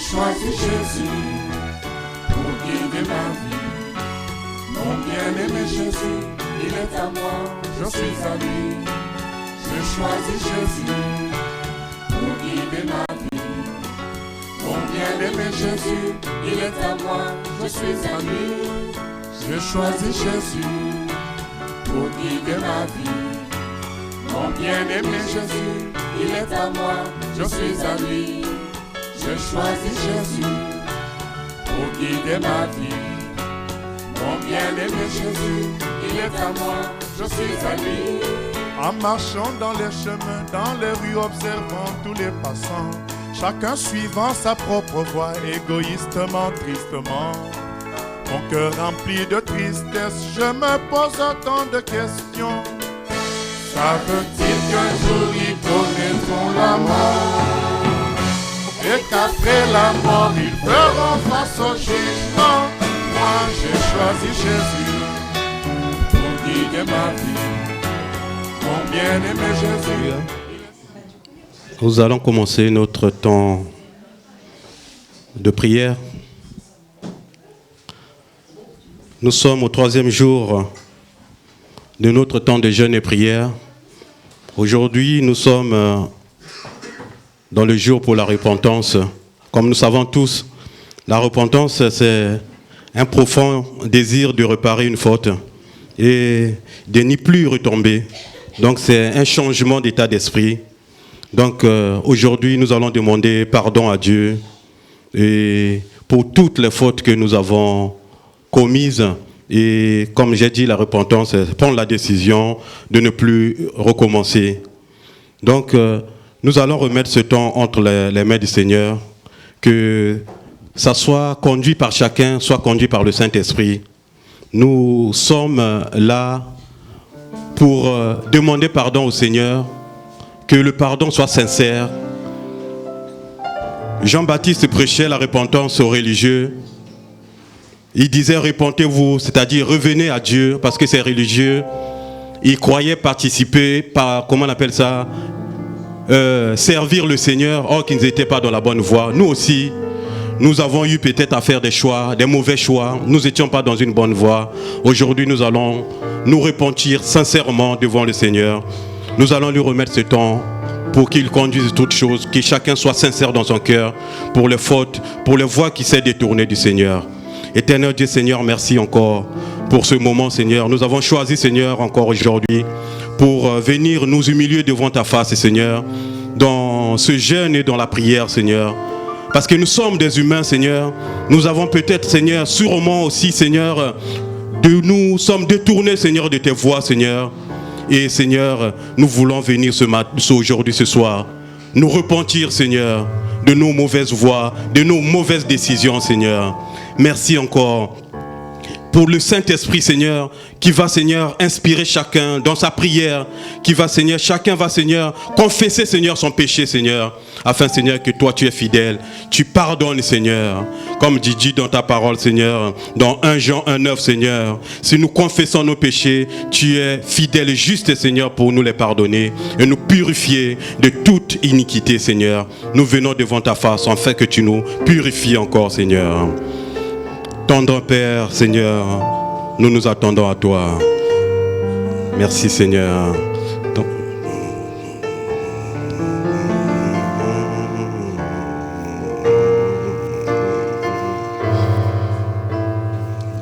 choisis Jésus pour guider ma vie. Mon bien-aimé Jésus, il est à moi, je suis à lui. Je choisis Jésus pour guider ma vie. Mon bien-aimé Jésus, il est à moi, je suis à lui. Je choisis Jésus pour guider ma vie. Mon bien-aimé Jésus, il est à moi, je suis à lui. Je choisis Jésus pour guider ma vie. Mon bien-aimé Jésus, il est à moi, je suis à lui. En marchant dans les chemins, dans les rues, observant tous les passants, chacun suivant sa propre voie, égoïstement, tristement. Mon cœur rempli de tristesse, je me pose autant de questions. Savent-ils qu'un jour ils connaîtront la mort, et qu'après la mort ils feront face au jugement? Moi j'ai choisi Jésus pour guider ma vie. Mon bien-aimé Jésus. Nous allons commencer notre temps de prière. Nous sommes au 3e jour de notre temps de jeûne et prière. Aujourd'hui, nous sommes dans le jour pour la repentance. Comme nous savons tous, la repentance, c'est un profond désir de réparer une faute et de n'y plus retomber. Donc, c'est un changement d'état d'esprit. Donc, aujourd'hui, nous allons demander pardon à Dieu et pour toutes les fautes que nous avons commises. Et comme j'ai dit, la repentance, c'est prendre la décision de ne plus recommencer. Donc, nous allons remettre ce temps entre les mains du Seigneur, que ça soit conduit par chacun, soit conduit par le Saint-Esprit. Nous sommes là pour demander pardon au Seigneur, que le pardon soit sincère. Jean-Baptiste prêchait la repentance aux religieux. Il disait repentez-vous, c'est-à-dire revenez à Dieu, parce que ces religieux, ils croyaient participer par, comment on appelle ça, servir le Seigneur, or qu'ils n'étaient pas dans la bonne voie. Nous aussi, nous avons eu peut-être à faire des choix, des mauvais choix. Nous n'étions pas dans une bonne voie. Aujourd'hui, nous allons nous repentir sincèrement devant le Seigneur. Nous allons lui remettre ce temps pour qu'il conduise toutes choses, que chacun soit sincère dans son cœur pour les fautes, pour les voies qui s'est détournées du Seigneur. Éternel Dieu, Seigneur, merci encore pour ce moment, Seigneur. Nous avons choisi, Seigneur, encore aujourd'hui pour venir nous humilier devant ta face, Seigneur, dans ce jeûne et dans la prière, Seigneur. Parce que nous sommes des humains, Seigneur. Nous avons peut-être, Seigneur, sûrement aussi, Seigneur, nous sommes détournés, Seigneur, de tes voies, Seigneur. Et, Seigneur, nous voulons venir aujourd'hui, ce soir, nous repentir, Seigneur, de nos mauvaises voies, de nos mauvaises décisions, Seigneur. Merci encore pour le Saint-Esprit, Seigneur, qui va, Seigneur, inspirer chacun dans sa prière, qui va, Seigneur, chacun va, Seigneur, confesser, Seigneur, son péché, Seigneur, afin, Seigneur, que toi, tu es fidèle, tu pardonnes, Seigneur, comme dit dans ta parole, Seigneur, dans 1 Jean 1,9, Seigneur, si nous confessons nos péchés, tu es fidèle et juste, Seigneur, pour nous les pardonner et nous purifier de toute iniquité, Seigneur. Nous venons devant ta face, afin que tu nous purifies encore, Seigneur. Tendre Père, Seigneur, nous nous attendons à toi. Merci, Seigneur.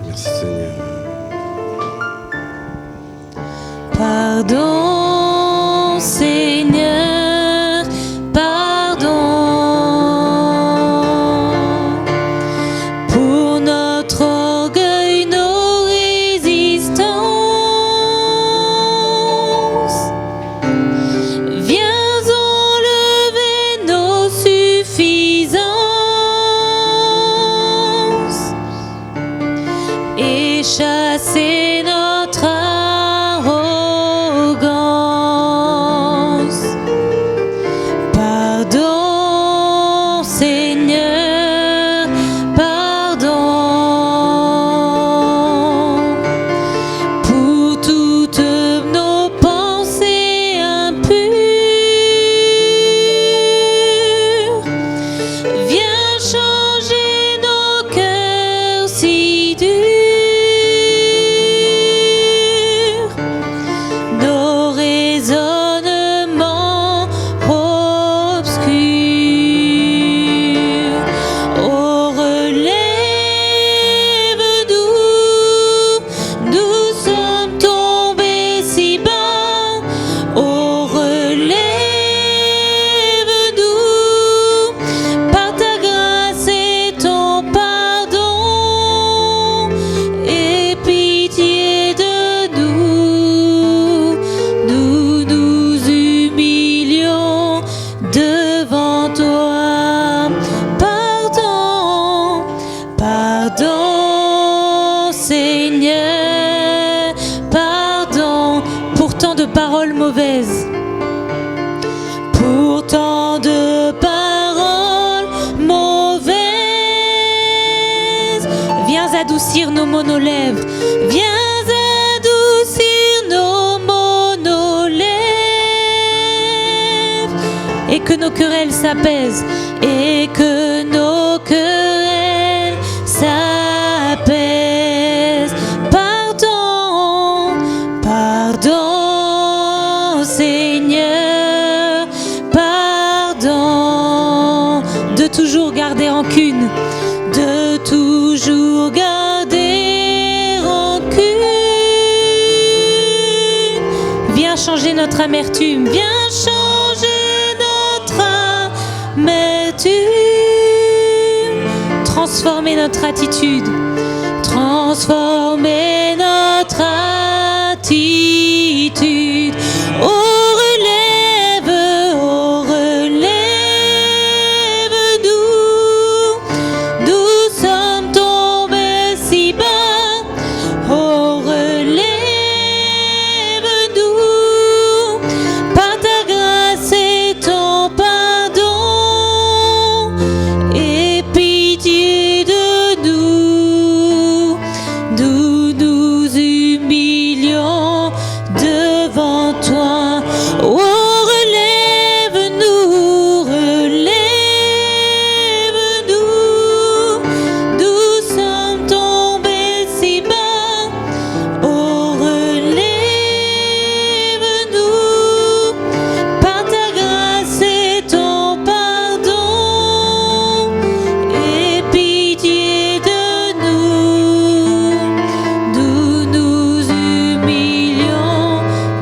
Merci, Seigneur. Pardon, Seigneur, pardon. Pour notre orgueil, nos résistances. devant toi. Pardon, pardon, Seigneur, pardon pour tant de paroles mauvaises, pour tant de paroles mauvaises. Viens adoucir nos mots, nos lèvres. Viens adoucir nos mots, nos lèvres. Et que nos querelles s'apaisent. Et que nos querelles s'apaisent. Pardon, pardon, Seigneur, pardon de toujours garder rancune, de toujours garder rancune. Viens changer notre amertume, viens changer notre amertume, transformer notre attitude, transformer notre attitude. Oh, relève-nous, nous sommes tombés si bas. Oh, relève-nous, par ta grâce et ton pardon, et pitié de nous. Nous nous humilions devant toi. Oh, relève-nous, relève-nous, nous sommes tombés si bas. Oh, relève-nous, par ta grâce et ton pardon, et pitié de nous. Nous nous humilions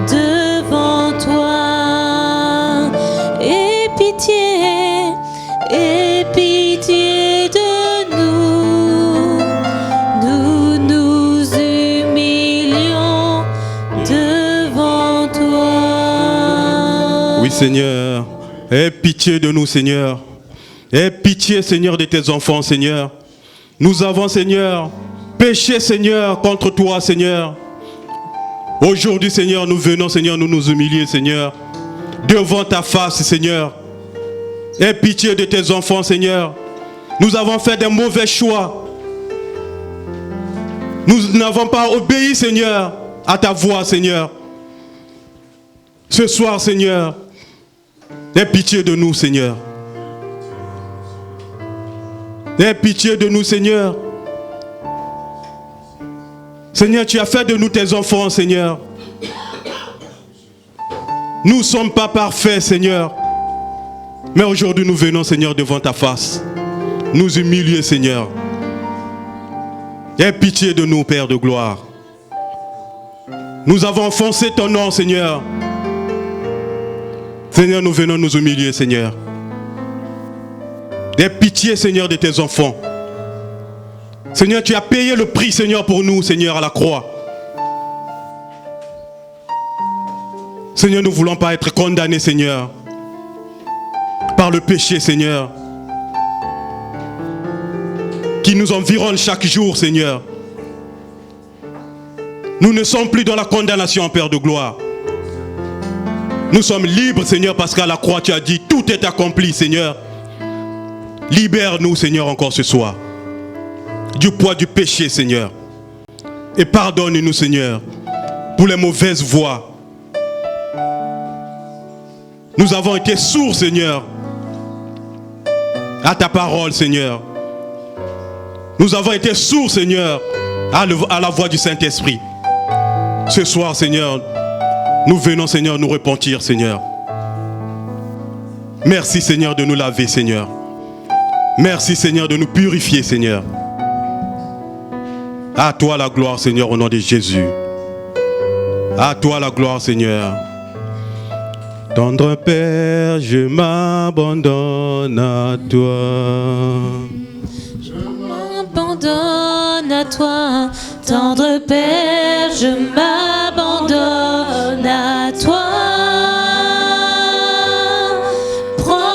devant toi. Et pitié de nous. Nous nous humilions devant toi. Oui, Seigneur. Aie pitié de nous, Seigneur. Aie pitié, Seigneur, de tes enfants, Seigneur. Nous avons, Seigneur, péché, Seigneur, contre toi, Seigneur. Aujourd'hui, Seigneur, nous venons, Seigneur, nous humilier, Seigneur, devant ta face, Seigneur. Aie pitié de tes enfants, Seigneur. Nous avons fait des mauvais choix. Nous n'avons pas obéi, Seigneur, à ta voix, Seigneur. Ce soir, Seigneur, aie pitié de nous, Seigneur. Aie pitié de nous, Seigneur. Seigneur, tu as fait de nous tes enfants, Seigneur. Nous ne sommes pas parfaits, Seigneur. Mais aujourd'hui, nous venons, Seigneur, devant ta face. Nous humilier, Seigneur. Aie pitié de nous, Père de gloire. Nous avons offensé ton nom, Seigneur. Seigneur, nous venons nous humilier, Seigneur. Aie pitié, Seigneur, de tes enfants. Seigneur, tu as payé le prix, Seigneur, pour nous, Seigneur, à la croix. Seigneur, nous ne voulons pas être condamnés, Seigneur, par le péché, Seigneur, qui nous environne chaque jour, Seigneur. Nous ne sommes plus dans la condamnation, Père de gloire. Nous sommes libres, Seigneur, parce qu'à la croix, tu as dit, tout est accompli, Seigneur. Libère-nous, Seigneur, encore ce soir, du poids du péché, Seigneur. Et pardonne-nous, Seigneur, pour les mauvaises voies. Nous avons été sourds, Seigneur, à ta parole, Seigneur. Nous avons été sourds, Seigneur, à la voix du Saint-Esprit. Ce soir, Seigneur, nous venons, Seigneur, nous repentir, Seigneur. Merci, Seigneur, de nous laver, Seigneur. Merci, Seigneur, de nous purifier, Seigneur. À toi la gloire, Seigneur, au nom de Jésus. À toi la gloire, Seigneur. Tendre Père, je m'abandonne à toi. Je m'abandonne à toi. Tendre Père, je m'abandonne à toi. Prends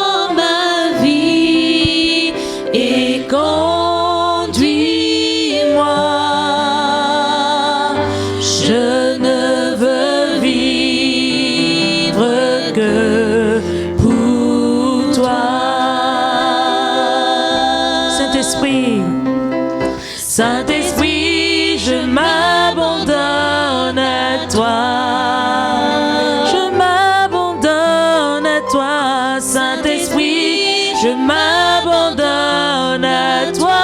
Saint-Esprit, je m'abandonne à toi. Je m'abandonne à toi, Saint-Esprit, je m'abandonne à toi.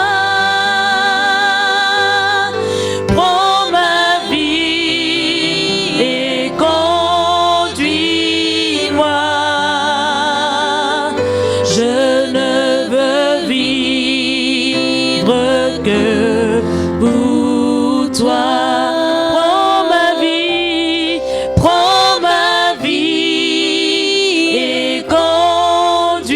Prends ma vie et conduis-moi. Je ne veux vivre que pour toi. Prends ma vie et conduis-moi.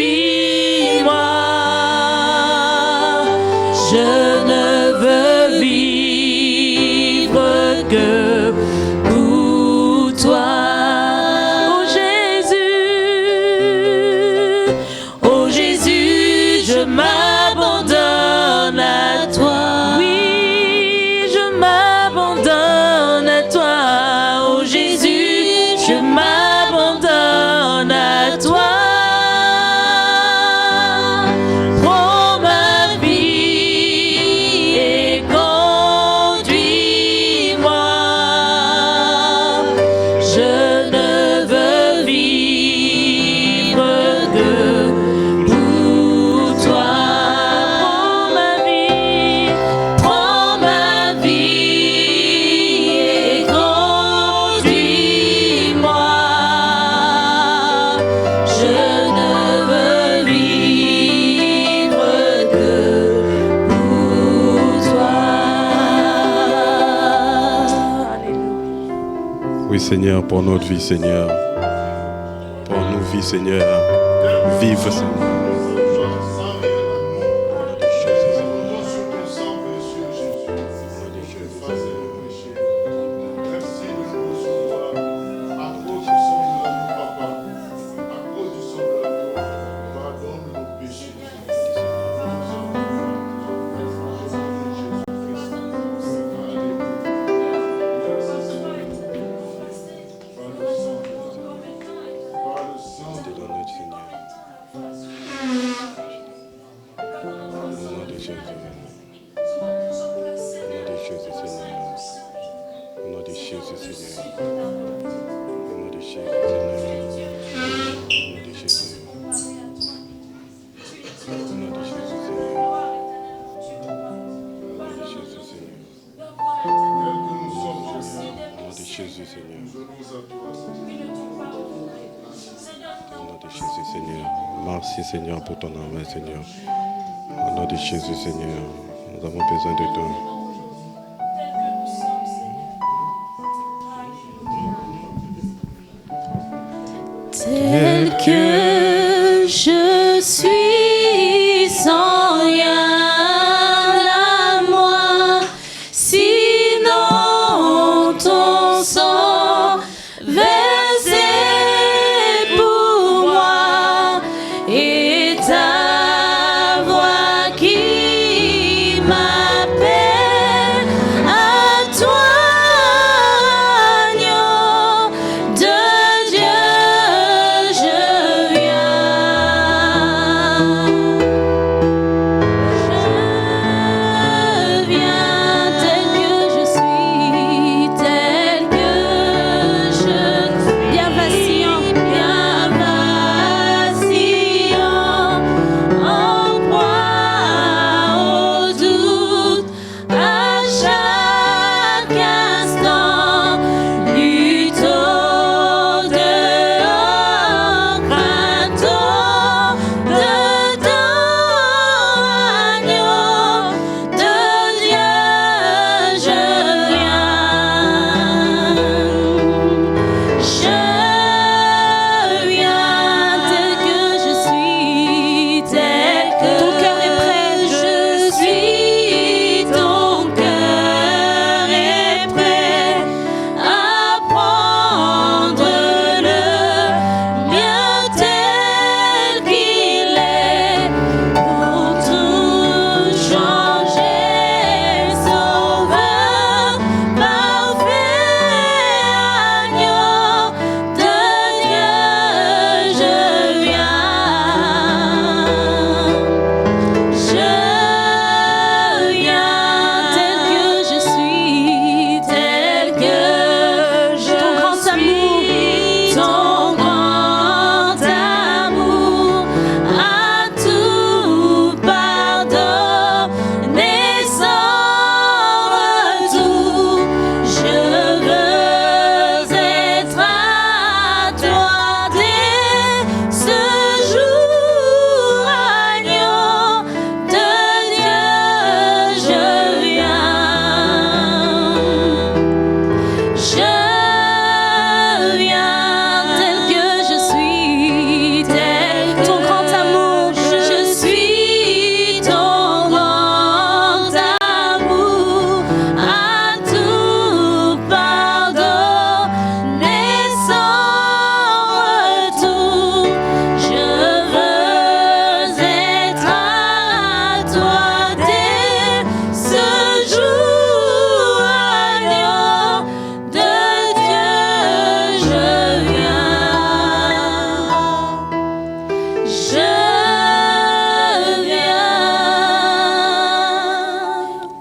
Je ne veux vivre que pour toi. Oh Jésus, je m'abandonne à toi. Oui, je m'abandonne à toi. Oh Jésus, je m'abandonne à toi. Prends ma vie et conduis-moi. Je ne veux vivre que pour toi. Prends ma vie et conduis-moi. Je ne veux vivre que pour toi. Oui, Seigneur, pour notre vie, Seigneur. Pour nos vies, Seigneur. Vive, Seigneur. Merci Seigneur pour ton amour, Seigneur. Au nom de Jésus, Seigneur, nous avons besoin de toi. Tel que je suis sans rien à moi, sinon ton sang versé pour moi et ta voix qui m'appelle à toi, agneau de Dieu, je viens.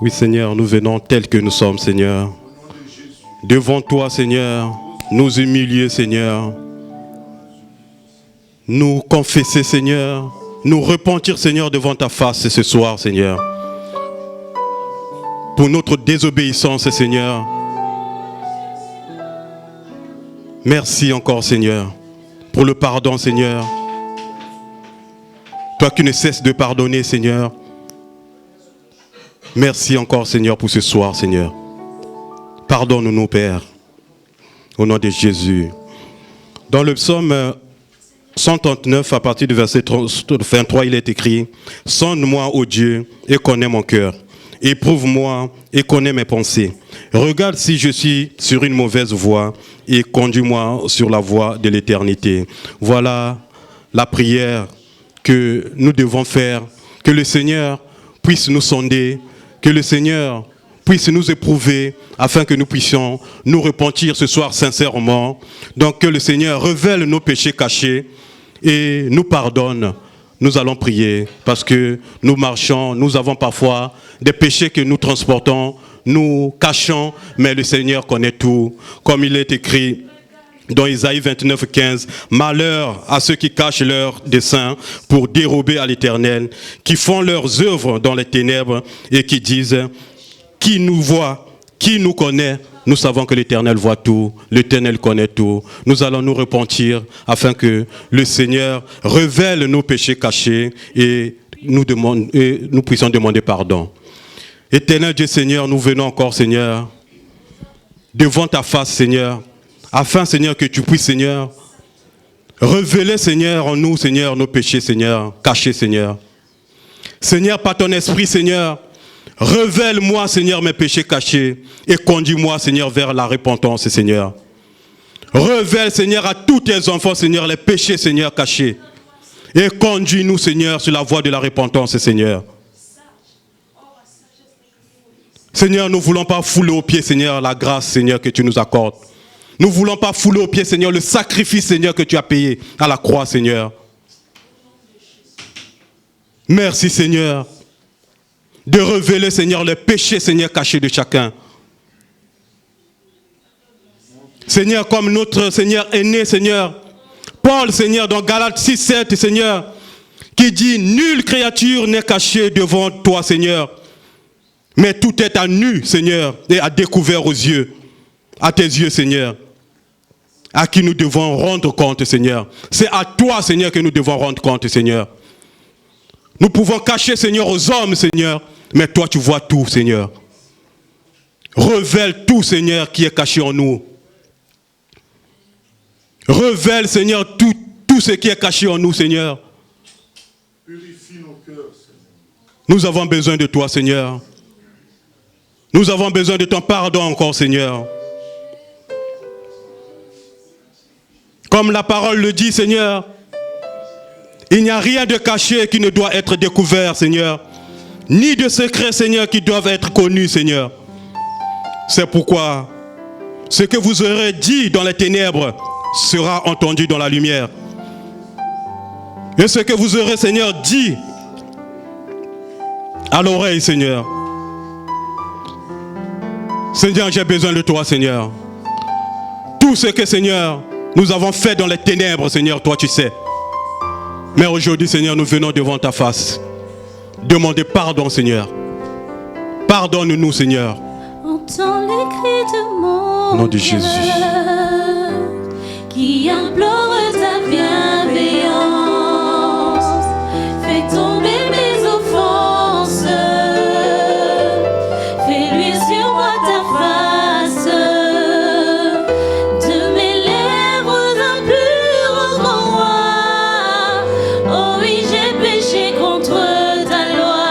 Oui, Seigneur, nous venons tels que nous sommes, Seigneur. Devant toi, Seigneur, nous humilier, Seigneur. Nous confesser, Seigneur. Nous repentir, Seigneur, devant ta face ce soir, Seigneur. Pour notre désobéissance, Seigneur. Merci encore, Seigneur, pour le pardon, Seigneur. Toi qui ne cesses de pardonner, Seigneur. Merci encore, Seigneur, pour ce soir, Seigneur. Pardonne-nous, Père, au nom de Jésus. Dans le psaume 139, à partir du verset 23, il est écrit « Sonde-moi, ô Dieu, et connais mon cœur. Éprouve-moi et connais mes pensées. Regarde si je suis sur une mauvaise voie et conduis-moi sur la voie de l'éternité. » Voilà la prière que nous devons faire. Que le Seigneur puisse nous sonder, que le Seigneur puisse nous éprouver afin que nous puissions nous repentir ce soir sincèrement. Donc que le Seigneur révèle nos péchés cachés et nous pardonne. Nous allons prier parce que nous marchons, nous avons parfois des péchés que nous transportons, nous cachons, mais le Seigneur connaît tout. Comme il est écrit dans Isaïe 29, 15, « Malheur à ceux qui cachent leurs desseins pour dérober à l'Éternel, qui font leurs œuvres dans les ténèbres et qui disent, qui nous voit, qui nous connaît ?» Nous savons que l'Éternel voit tout, l'Éternel connaît tout. Nous allons nous repentir afin que le Seigneur révèle nos péchés cachés et nous puissions demander pardon. Éternel Dieu Seigneur, nous venons encore, Seigneur, devant ta face, Seigneur, afin, Seigneur, que tu puisses, Seigneur, révéler, Seigneur, en nous, Seigneur, nos péchés, Seigneur, cachés, Seigneur. Seigneur, par ton esprit, Seigneur, révèle-moi, Seigneur, mes péchés cachés et conduis-moi, Seigneur, vers la repentance, Seigneur. Révèle, Seigneur, à tous tes enfants, Seigneur, les péchés, Seigneur, cachés. Et conduis-nous, Seigneur, sur la voie de la repentance, Seigneur. Seigneur, nous ne voulons pas fouler aux pieds, Seigneur, la grâce, Seigneur, que tu nous accordes. Nous ne voulons pas fouler aux pieds, Seigneur, le sacrifice, Seigneur, que tu as payé à la croix, Seigneur. Merci, Seigneur, de révéler, Seigneur, les péchés, Seigneur, cachés de chacun. Seigneur, comme notre Seigneur aîné, Seigneur, Paul, Seigneur, dans Galates 6, 7, Seigneur, qui dit, nulle créature n'est cachée devant toi, Seigneur, mais tout est à nu, Seigneur, et à découvert aux yeux, à tes yeux, Seigneur, à qui nous devons rendre compte, Seigneur. C'est à toi, Seigneur, que nous devons rendre compte, Seigneur. Nous pouvons cacher, Seigneur, aux hommes, Seigneur, mais toi, tu vois tout, Seigneur. Révèle tout, Seigneur, qui est caché en nous. Révèle, Seigneur, tout ce qui est caché en nous, Seigneur. Purifie nos cœurs, Seigneur. Nous avons besoin de toi, Seigneur. Nous avons besoin de ton pardon encore, Seigneur. Comme la parole le dit, Seigneur, il n'y a rien de caché qui ne doit être découvert, Seigneur. Ni de secrets, Seigneur, qui doivent être connus, Seigneur. C'est pourquoi ce que vous aurez dit dans les ténèbres sera entendu dans la lumière. Et ce que vous aurez, Seigneur, dit à l'oreille, Seigneur. Seigneur, j'ai besoin de toi, Seigneur. Tout ce que, Seigneur, nous avons fait dans les ténèbres, Seigneur, toi tu sais. Mais aujourd'hui, Seigneur, nous venons devant ta face. Demander pardon, Seigneur. Pardonne-nous, Seigneur. Entends les cris de mon Nom de Jésus. cœur qui implore ta bienveillance. Fais tomber mes offenses. Fais luire sur moi ta face. De mes lèvres impures au grand roi. Oh oui, j'ai péché contre ta loi.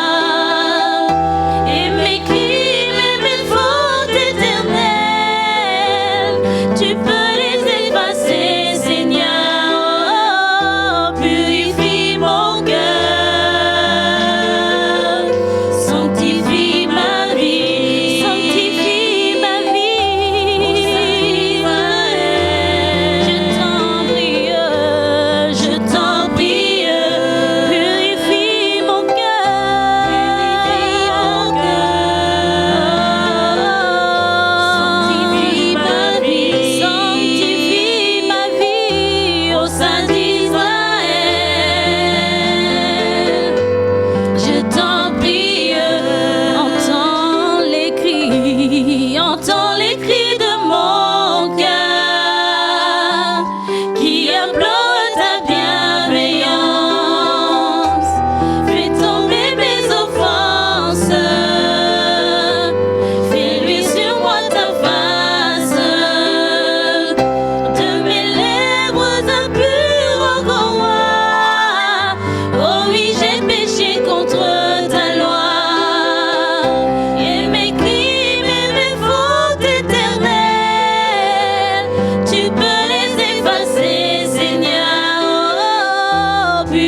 Et mes crimes et mes fautes éternelles, tu peux les effacer, Seigneur.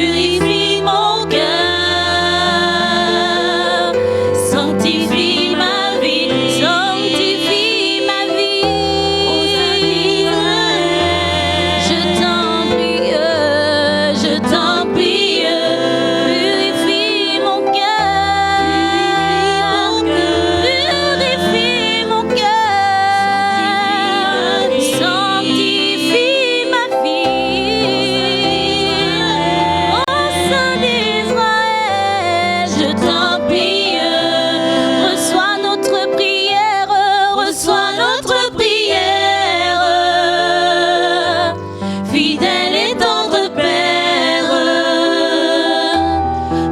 purifie mon cœur, sanctifie ma vie, sanctifie ma vie. Je t'en prie, purifie mon cœur, purifie mon cœur, sanctifie ma vie. Ô Saint d'Israël, je t'en prie, reçois notre prière, fidèle et tendre Père,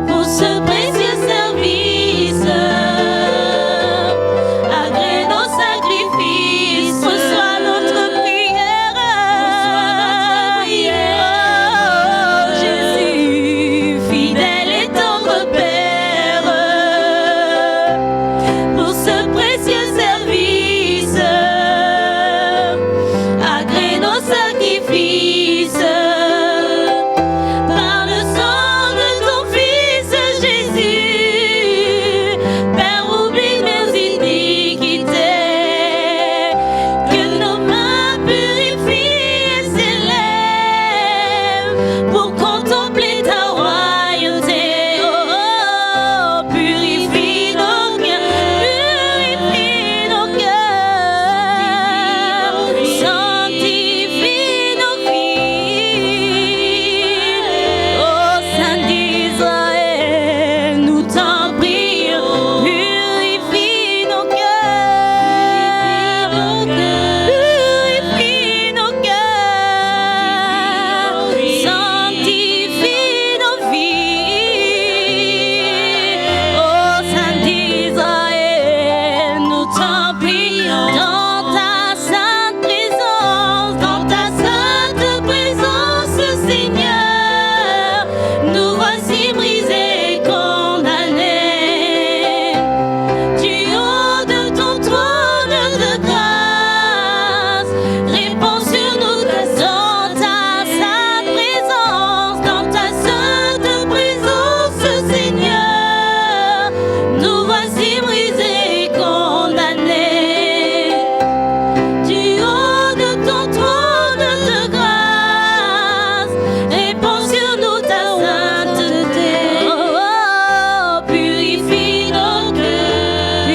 pour ce précieux service, agrée nos sacrifices, reçois notre prière, oh Jésus, fidèle et tendre Père, pour ce précieux service, agrée nos sacrifices. Par le sang de ton Fils Jésus, Père, oublie nos iniquités, que nos mains purifient et s'élèvent pour contempler ta royauté. Oh, purifie nos cœurs, sanctifie nos vies. Ô Saint d'Israël, nous t'en prions, purifie nos cœurs, purifie nos cœurs, sanctifie nos vies. Ô Saint d'Israël, nous t'en prions, dans ta sainte présence, Seigneur, nous voici brisés et condamnés. Du haut de ton trône de grâce, réponds sur nous dans ta sainte présence, Seigneur, nous voici brisés et condamnés. Du haut de ton trône de grâce, réponds sur nous ta sainteté. Oh, purifie nos cœurs,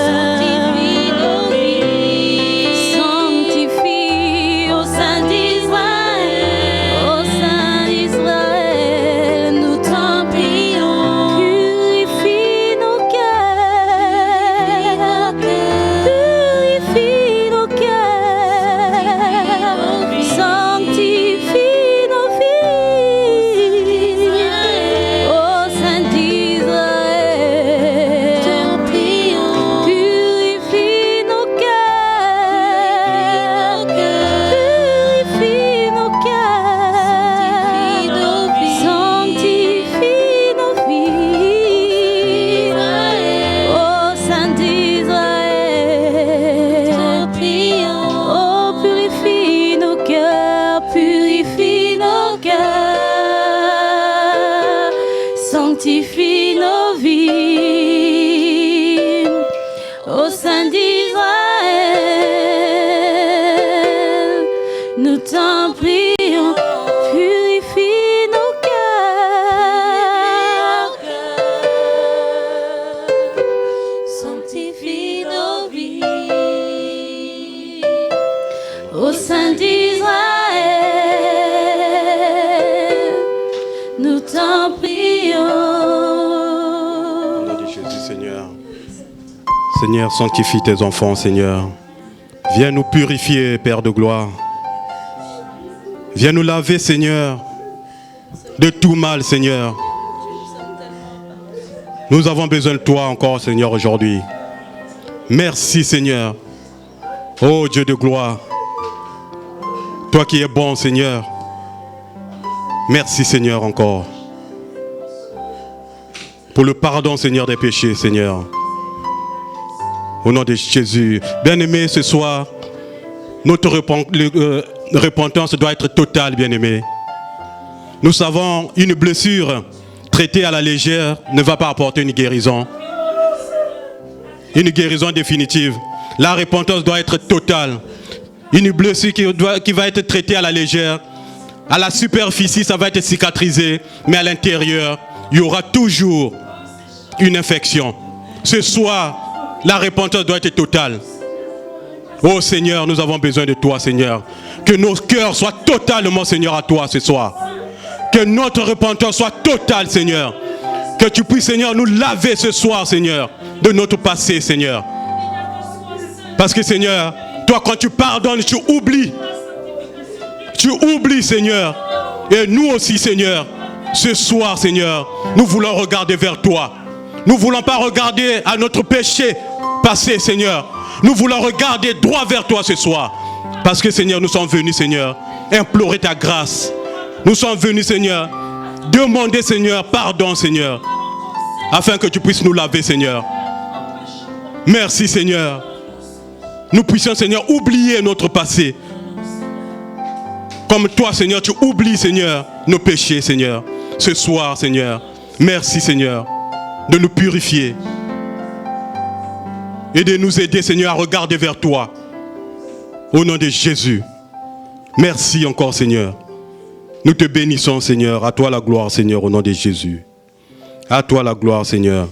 sanctifie nos vies, sanctifie, ô Saint d'Israël, nous t'en prions, purifie nos cœurs, purifie nos cœurs, sanctifie nos vies. Ô Saint d'Israël, t'en prions, purifie nos cœurs, purifie nos cœurs, sanctifie nos vies. Ô Saint d'Israël, t'en prions, oh purifie nos cœurs, sanctifie nos vies. Ô Saint d'Israël, nous t'en prions, purifie nos cœurs, sanctifie nos vies. Ô Saint d'Israël, nous t'en prions. Au nom de Jésus, Seigneur. Seigneur, sanctifie tes enfants, Seigneur. Viens nous purifier, Père de gloire. Viens nous laver, Seigneur, de tout mal, Seigneur. Nous avons besoin de toi encore, Seigneur, aujourd'hui. Merci, Seigneur. Oh Dieu de gloire. Toi qui es bon, Seigneur. Merci, Seigneur, encore. Pour le pardon, Seigneur, des péchés, Seigneur. Au nom de Jésus. Bien-aimé, ce soir, notre repentance doit être totale, bien-aimé. Nous savons une blessure traitée à la légère ne va pas apporter une guérison. Une guérison définitive. La repentance doit être totale. Une blessure qui va être traitée à la légère. À la superficie, ça va être cicatrisé. Mais à l'intérieur, il y aura toujours une infection. Ce soir, la repentance doit être totale. Oh Seigneur, nous avons besoin de toi, Seigneur. Que nos cœurs soient totalement, Seigneur, à toi ce soir. Que notre repentance soit totale, Seigneur. Que tu puisses, Seigneur, nous laver ce soir, Seigneur, de notre passé, Seigneur. Parce que, Seigneur, toi, quand tu pardonnes, tu oublies. Tu oublies, Seigneur. Et nous aussi, Seigneur, ce soir, Seigneur, nous voulons regarder vers toi. Nous ne voulons pas regarder à notre péché passé, Seigneur. Nous voulons regarder droit vers toi ce soir. Parce que, Seigneur, nous sommes venus, Seigneur, implorer ta grâce. Nous sommes venus, Seigneur, demander, Seigneur, pardon, Seigneur, afin que tu puisses nous laver, Seigneur. Merci, Seigneur. Nous puissions, Seigneur, oublier notre passé. Comme toi, Seigneur, tu oublies, Seigneur, nos péchés, Seigneur. Ce soir, Seigneur, merci, Seigneur, de nous purifier et de nous aider, Seigneur, à regarder vers toi. Au nom de Jésus. Merci encore, Seigneur. Nous te bénissons, Seigneur. À toi la gloire, Seigneur, au nom de Jésus. À toi la gloire, Seigneur.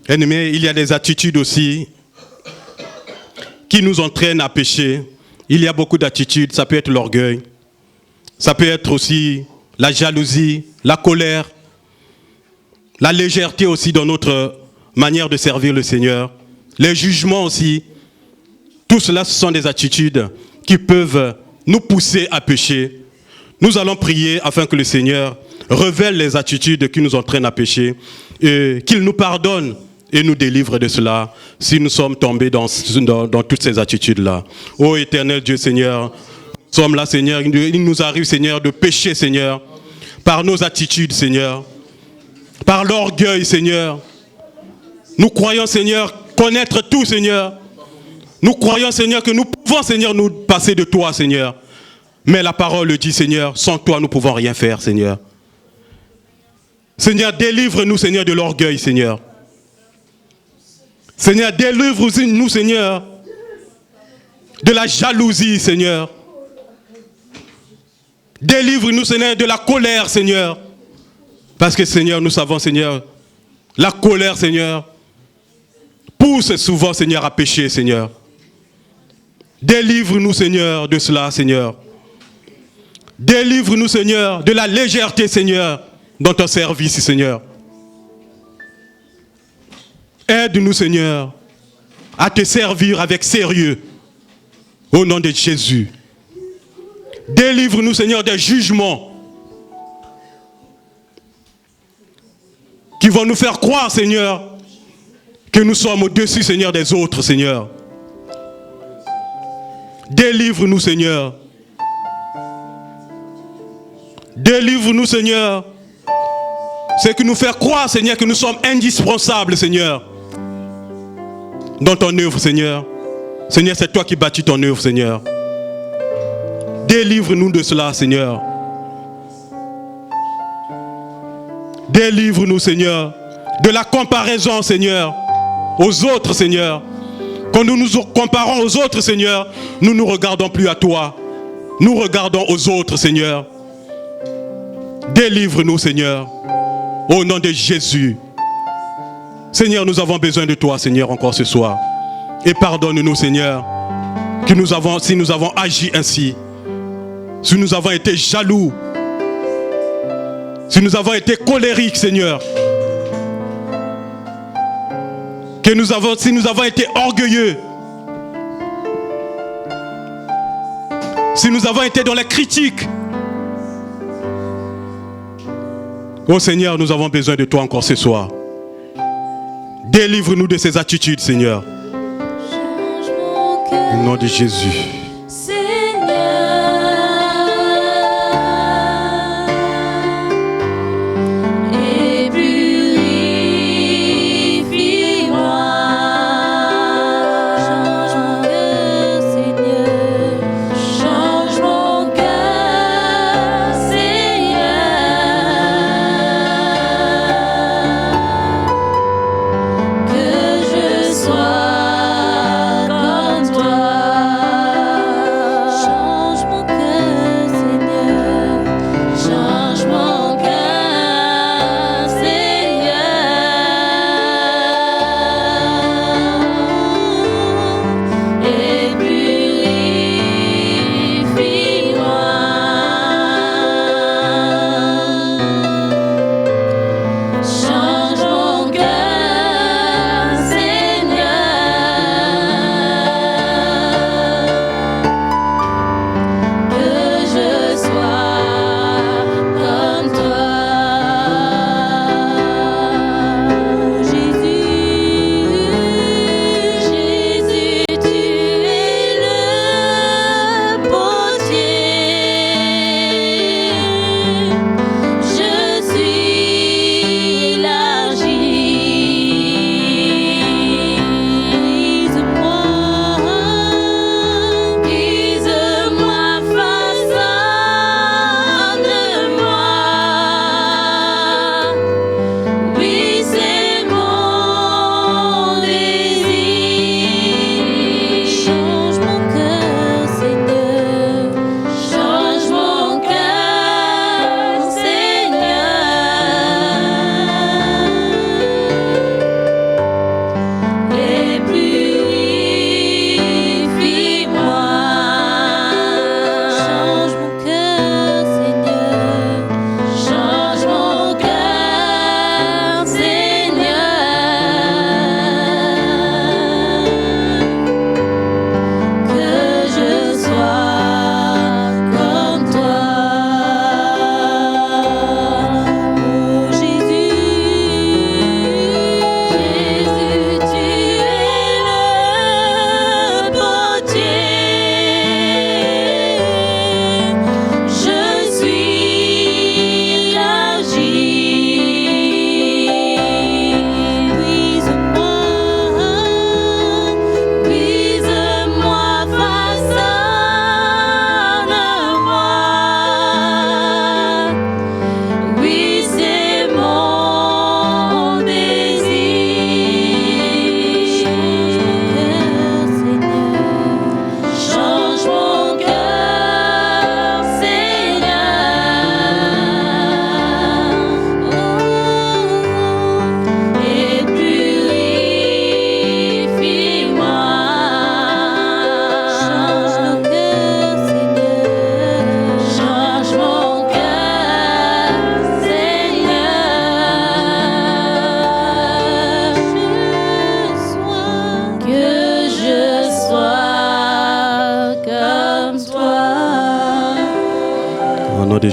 Ennemi, il y a des attitudes aussi qui nous entraînent à pécher. Il y a beaucoup d'attitudes. Ça peut être l'orgueil. Ça peut être aussi la jalousie, la colère, la légèreté aussi dans notre manière de servir le Seigneur. Les jugements aussi. Tout cela, ce sont des attitudes qui peuvent nous pousser à pécher. Nous allons prier afin que le Seigneur révèle les attitudes qui nous entraînent à pécher et qu'il nous pardonne et nous délivre de cela si nous sommes tombés dans toutes ces attitudes-là. Ô éternel Dieu, Seigneur, nous sommes là, Seigneur. Il nous arrive, Seigneur, de pécher, Seigneur, par nos attitudes, Seigneur, par l'orgueil, Seigneur. Nous croyons, Seigneur, connaître tout, Seigneur. Nous croyons, Seigneur, que nous pouvons, Seigneur, nous passer de toi, Seigneur. Mais la parole le dit, Seigneur, sans toi, nous ne pouvons rien faire, Seigneur. Seigneur, délivre-nous, Seigneur, de l'orgueil, Seigneur. Seigneur, délivre-nous, Seigneur, de la jalousie, Seigneur. Délivre-nous, Seigneur, de la colère, Seigneur. Parce que, Seigneur, nous savons, Seigneur, la colère, Seigneur, pousse souvent, Seigneur, à pécher, Seigneur. Délivre-nous, Seigneur, de cela, Seigneur. Délivre-nous, Seigneur, de la légèreté, Seigneur, dans ton service, Seigneur. Aide-nous, Seigneur, à te servir avec sérieux, au nom de Jésus. Délivre-nous, Seigneur, des jugements qui vont nous faire croire, Seigneur, que nous sommes au-dessus, Seigneur, des autres, Seigneur. Délivre-nous, Seigneur. Délivre-nous, Seigneur. C'est que nous faire croire, Seigneur, que nous sommes indispensables, Seigneur, dans ton œuvre, Seigneur. Seigneur, c'est toi qui bâtis ton œuvre, Seigneur. Délivre-nous de cela, Seigneur. Délivre-nous, Seigneur, de la comparaison, Seigneur, aux autres, Seigneur. Quand nous nous comparons aux autres, Seigneur, nous ne nous regardons plus à toi. Nous regardons aux autres, Seigneur. Délivre-nous, Seigneur, au nom de Jésus. Seigneur, nous avons besoin de toi, Seigneur, encore ce soir. Et pardonne-nous, Seigneur, que si nous avons agi ainsi, si nous avons été jaloux, si nous avons été colériques, Seigneur, si nous avons été orgueilleux, si nous avons été dans la critique. Oh Seigneur, nous avons besoin de toi encore ce soir. Délivre-nous de ces attitudes, Seigneur. Au nom de Jésus. Change mon cœur, Seigneur.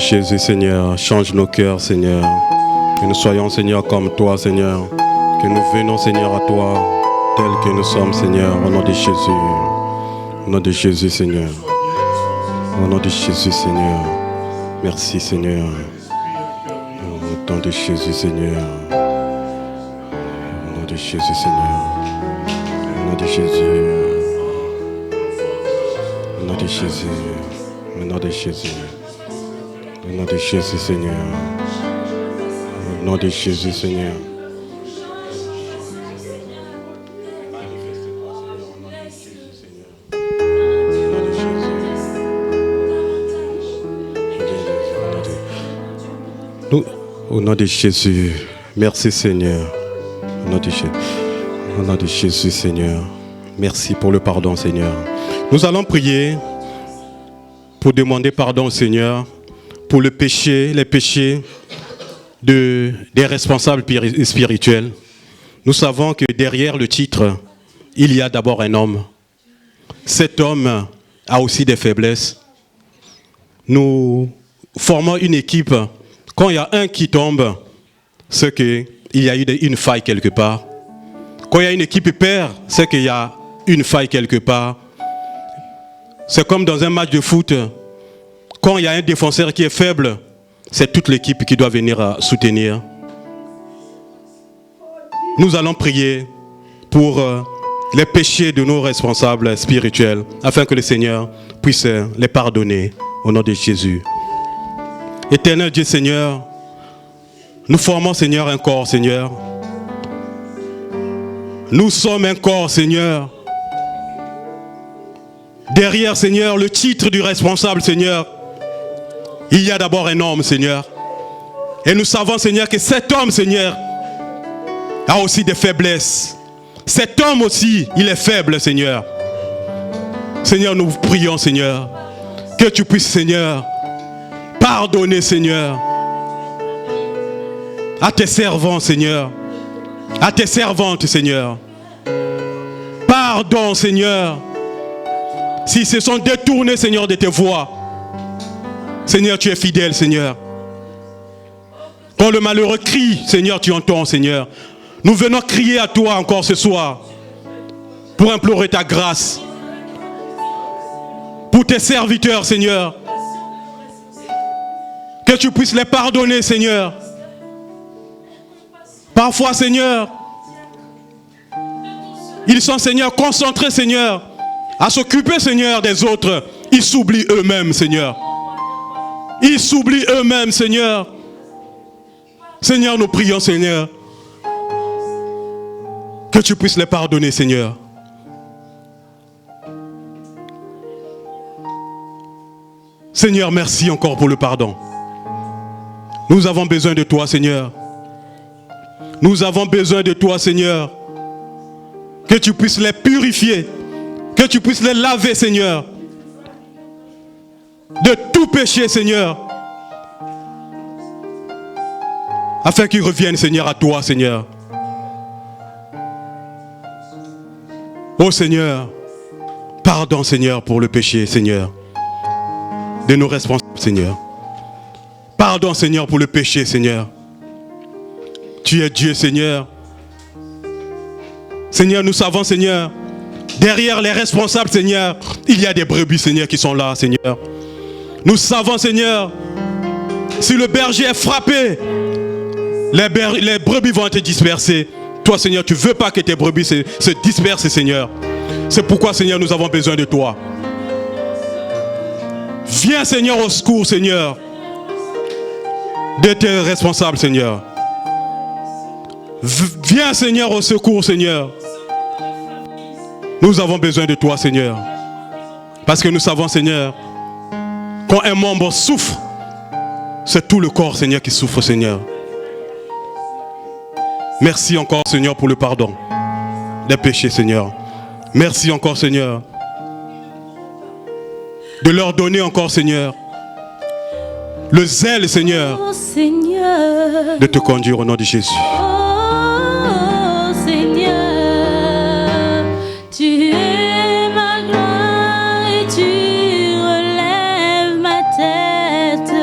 Jésus, Seigneur, change nos cœurs, Seigneur. Que nous soyons, Seigneur, comme toi, Seigneur. Que nous venons, Seigneur, à toi, tels que nous sommes, Seigneur, au nom de Jésus. Au nom de Jésus, Seigneur. Au nom de Jésus, Seigneur. Merci, Seigneur. Au nom de Jésus, Seigneur. Au nom de Jésus, Seigneur. Au nom de Jésus. Au nom de Jésus. Au nom de Jésus. Au nom de Jésus, Seigneur. Au nom de Jésus, Seigneur. Au nom de Jésus, merci Seigneur. Au nom de Jésus. Au nom de Jésus, Seigneur. Merci pour le pardon, Seigneur. Nous allons prier pour demander pardon au Seigneur pour le péché, les péchés des responsables spirituels. Nous savons que derrière le titre, il y a d'abord un homme. Cet homme a aussi des faiblesses. Nous formons une équipe. Quand il y a un qui tombe, c'est qu'il y a eu une faille quelque part. Quand il y a une équipe qui perd, c'est qu'il y a une faille quelque part. C'est comme dans un match de foot. Quand il y a un défenseur qui est faible, c'est toute l'équipe qui doit venir soutenir. Nous allons prier pour les péchés de nos responsables spirituels, afin que le Seigneur puisse les pardonner au nom de Jésus. Éternel Dieu Seigneur, nous formons Seigneur un corps Seigneur. Nous sommes un corps Seigneur. Derrière Seigneur le titre du responsable Seigneur, il y a d'abord un homme Seigneur. Et nous savons Seigneur que cet homme Seigneur a aussi des faiblesses. Cet homme aussi il est faible Seigneur. Seigneur nous prions Seigneur que tu puisses Seigneur pardonner, Seigneur, à tes servants, Seigneur, à tes servantes, Seigneur. Pardon, Seigneur, s'ils se sont détournés, Seigneur, de tes voies. Seigneur, tu es fidèle, Seigneur. Quand le malheureux crie, Seigneur, tu entends, Seigneur. Nous venons crier à toi encore ce soir pour implorer ta grâce. Pour tes serviteurs, Seigneur. Que tu puisses les pardonner, Seigneur. Parfois, Seigneur, ils sont, Seigneur, concentrés, Seigneur, à s'occuper, Seigneur, des autres. Ils s'oublient eux-mêmes, Seigneur. Ils s'oublient eux-mêmes, Seigneur. Seigneur, nous prions, Seigneur, que tu puisses les pardonner, Seigneur. Seigneur, merci encore pour le pardon. Nous avons besoin de toi, Seigneur. Nous avons besoin de toi, Seigneur. Que tu puisses les purifier. Que tu puisses les laver, Seigneur. De tout péché, Seigneur. Afin qu'ils reviennent, Seigneur, à toi, Seigneur. Oh Seigneur, pardon, Seigneur, pour le péché, Seigneur. De nos responsables, Seigneur. Pardon, Seigneur, pour le péché, Seigneur. Tu es Dieu, Seigneur. Seigneur, nous savons, Seigneur, derrière les responsables, Seigneur, il y a des brebis, Seigneur, qui sont là, Seigneur. Nous savons, Seigneur, si le berger est frappé, les brebis vont être dispersées. Toi, Seigneur, tu ne veux pas que tes brebis se dispersent, Seigneur. C'est pourquoi, Seigneur, nous avons besoin de toi. Viens, Seigneur, au secours, Seigneur, de tes responsables, Seigneur. Viens, Seigneur, au secours, Seigneur. Nous avons besoin de toi, Seigneur. Parce que nous savons, Seigneur, quand un membre souffre, c'est tout le corps, Seigneur, qui souffre, Seigneur. Merci encore, Seigneur, pour le pardon des péchés, Seigneur. Merci encore, Seigneur, de leur donner encore, Seigneur, le zèle, Seigneur, Oh Seigneur, de te conduire au nom de Jésus. oh Seigneur, tu es ma gloire et tu relèves ma tête.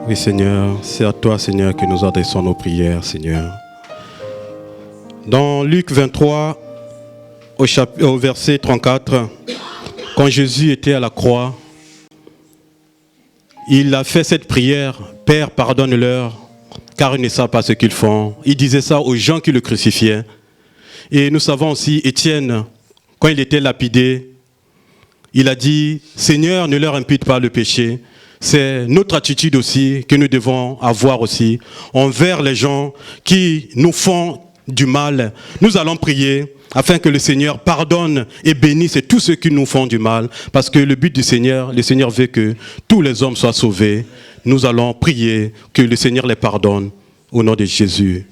Oui, Seigneur, c'est à toi, Seigneur, que nous adressons nos prières, Seigneur. Dans Luc 23, au verset 34, quand Jésus était à la croix, il a fait cette prière, « Père, pardonne-leur, car ils ne savent pas ce qu'ils font. » Il disait ça aux gens qui le crucifiaient. Et nous savons aussi, Étienne, quand il était lapidé, il a dit, « Seigneur, ne leur impute pas le péché. » C'est notre attitude aussi que nous devons avoir aussi envers les gens qui nous font du mal. Nous allons prier afin que le Seigneur pardonne et bénisse tous ceux qui nous font du mal. Parce que le but du Seigneur, le Seigneur veut que tous les hommes soient sauvés. Nous allons prier que le Seigneur les pardonne au nom de Jésus.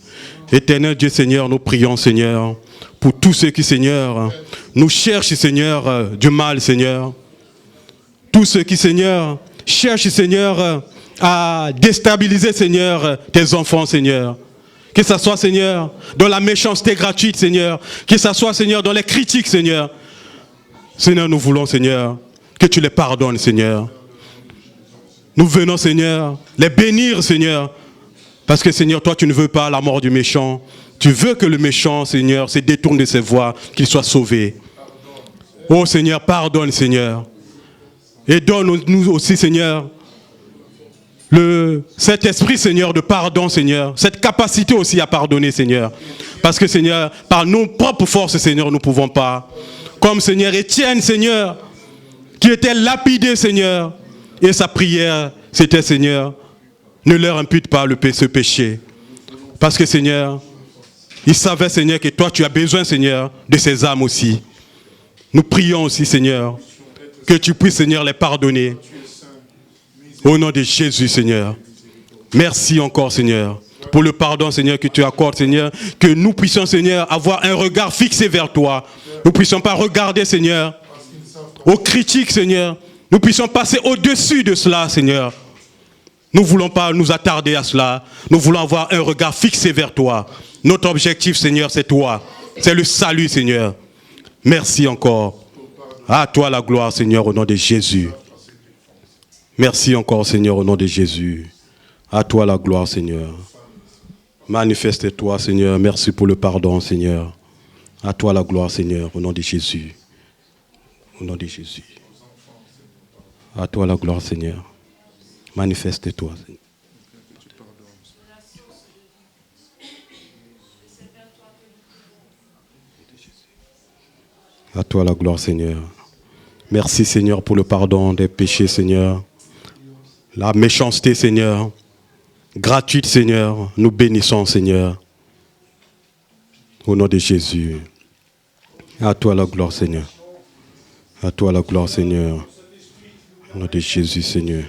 Éternel Dieu Seigneur, nous prions Seigneur pour tous ceux qui Seigneur nous cherchent Seigneur du mal Seigneur. Tous ceux qui Seigneur cherchent Seigneur à déstabiliser Seigneur tes enfants Seigneur. Que ça soit, Seigneur, dans la méchanceté gratuite, Seigneur. Que ça soit, Seigneur, dans les critiques, Seigneur. Seigneur, nous voulons, Seigneur, que tu les pardonnes, Seigneur. Nous venons, Seigneur, les bénir, Seigneur. Parce que, Seigneur, toi, tu ne veux pas la mort du méchant. Tu veux que le méchant, Seigneur, se détourne de ses voies, qu'il soit sauvé. Oh, Seigneur, pardonne, Seigneur. Et donne-nous aussi, Seigneur, cet esprit, Seigneur, de pardon, Seigneur. Cette capacité aussi à pardonner, Seigneur. Parce que, Seigneur, par nos propres forces, Seigneur, nous ne pouvons pas. Comme, Seigneur, Étienne, Seigneur, qui était lapidé, Seigneur. Et sa prière, c'était, Seigneur, ne leur impute pas ce péché. Parce que, Seigneur, il savait, Seigneur, que toi, tu as besoin, Seigneur, de ces âmes aussi. Nous prions aussi, Seigneur, que tu puisses, Seigneur, les pardonner. Au nom de Jésus, Seigneur. Merci encore, Seigneur, pour le pardon, Seigneur, que tu accordes, Seigneur. Que nous puissions, Seigneur, avoir un regard fixé vers toi. Nous ne puissions pas regarder, Seigneur, aux critiques, Seigneur. Nous puissions passer au-dessus de cela, Seigneur. Nous ne voulons pas nous attarder à cela. Nous voulons avoir un regard fixé vers toi. Notre objectif, Seigneur, c'est toi. C'est le salut, Seigneur. Merci encore. À toi la gloire, Seigneur, au nom de Jésus. Merci encore, Seigneur, au nom de Jésus. À toi la gloire, Seigneur. Manifeste-toi, Seigneur. Merci pour le pardon, Seigneur. À toi la gloire, Seigneur, au nom de Jésus. Au nom de Jésus. À toi la gloire, Seigneur. Manifeste-toi, Seigneur. À toi la gloire, Seigneur. Merci, Seigneur, pour le pardon des péchés, Seigneur. La méchanceté, Seigneur, gratuite, Seigneur, nous bénissons, Seigneur. Au nom de Jésus. À toi la gloire, Seigneur. À toi la gloire, Seigneur. Au nom de Jésus, Seigneur.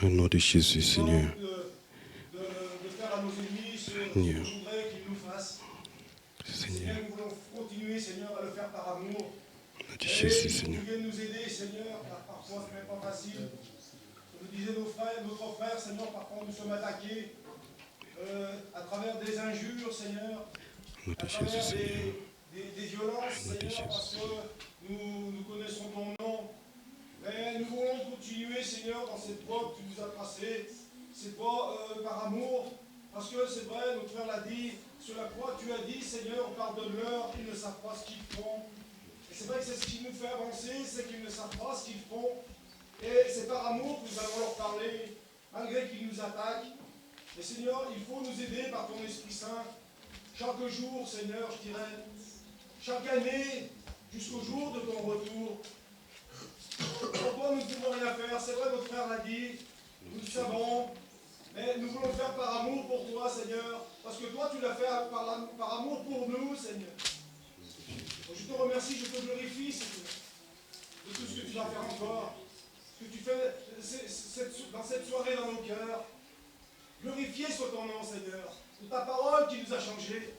Au nom de Jésus, Seigneur. Seigneur. Seigneur. Seigneur, à le faire par amour. Jésus, Seigneur. Tu viens nous aider, Seigneur, car parfois ce n'est pas facile. Comme disaient notre frère, Seigneur, parfois nous sommes attaqués à travers des injures, Seigneur, à travers des violences, Seigneur, parce que nous connaissons ton nom. Mais nous voulons continuer, Seigneur, dans cette voie que tu nous as tracée, cette voie par amour, parce que c'est vrai, notre frère l'a dit, sur la croix, tu as dit, Seigneur, pardonne-leur, ils ne savent pas ce qu'ils font. Et c'est vrai que c'est ce qui nous fait avancer, c'est qu'ils ne savent pas ce qu'ils font. Et c'est par amour que nous allons leur parler, malgré qu'ils nous attaquent. Et Seigneur, il faut nous aider par ton Esprit Saint. Chaque jour, Seigneur, je dirais, chaque année, jusqu'au jour de ton retour. Pour toi, nous ne pouvons rien faire. C'est vrai, notre frère l'a dit, nous le savons. Mais nous voulons le faire par amour pour toi, Seigneur. Parce que toi, tu l'as fait par amour pour nous, Seigneur. Donc, je te remercie, je te glorifie, Seigneur, de tout ce que tu vas faire encore. Ce que tu fais dans cette soirée dans nos cœurs. Glorifié soit ton nom, Seigneur. De ta parole qui nous a changés.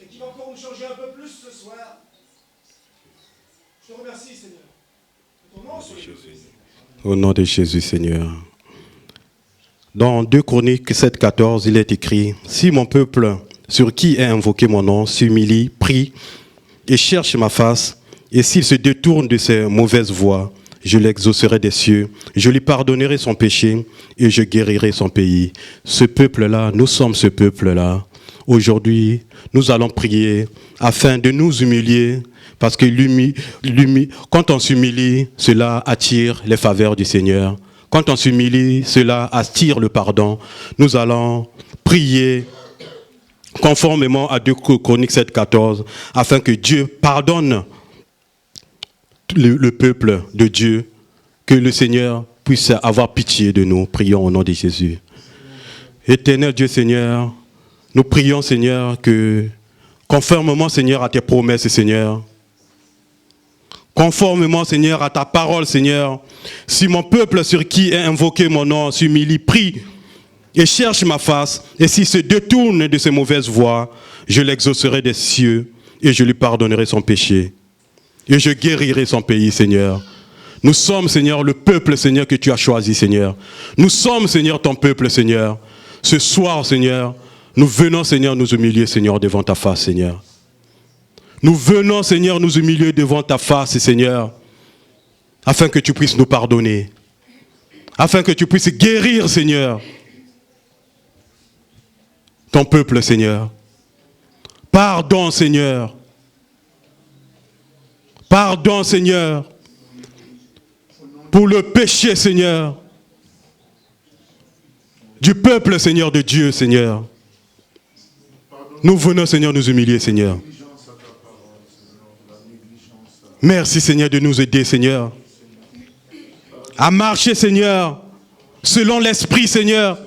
Et qui va encore nous changer un peu plus ce soir. Je te remercie, Seigneur. Que ton nom soit glorifié. Au nom de Jésus, Seigneur. Dans 2 Chroniques 7,14, il est écrit « Si mon peuple, sur qui est invoqué mon nom, s'humilie, prie et cherche ma face, et s'il se détourne de ses mauvaises voies, je l'exaucerai des cieux, je lui pardonnerai son péché et je guérirai son pays. Ce peuple-là, nous sommes ce peuple-là. Aujourd'hui, nous allons prier afin de nous humilier, parce que quand on s'humilie, cela attire les faveurs du Seigneur. Quand on s'humilie, cela attire le pardon. Nous allons prier conformément à 2 Chroniques 7,14, afin que Dieu pardonne le peuple de Dieu, que le Seigneur puisse avoir pitié de nous. Prions au nom de Jésus. Éternel Dieu Seigneur, nous prions Seigneur que, conformément Seigneur à tes promesses Seigneur, conformément Seigneur à ta parole Seigneur, si mon peuple sur qui est invoqué mon nom s'humilie, prie et cherche ma face, et s'il se détourne de ses mauvaises voies, je l'exaucerai des cieux et je lui pardonnerai son péché. Et je guérirai son pays, Seigneur. Nous sommes, Seigneur, le peuple, Seigneur, que tu as choisi, Seigneur. Nous sommes, Seigneur, ton peuple, Seigneur. Ce soir, Seigneur, nous venons, Seigneur, nous humilier, Seigneur, devant ta face, Seigneur. Nous venons, Seigneur, nous humilier devant ta face, Seigneur, afin que tu puisses nous pardonner. Afin que tu puisses guérir, Seigneur, ton peuple, Seigneur. Pardon, Seigneur. Pardon, Seigneur, pour le péché, Seigneur, du peuple, Seigneur, de Dieu, Seigneur. Nous venons, Seigneur, nous humilier, Seigneur. Merci, Seigneur, de nous aider, Seigneur, à marcher, Seigneur, selon l'Esprit, Seigneur,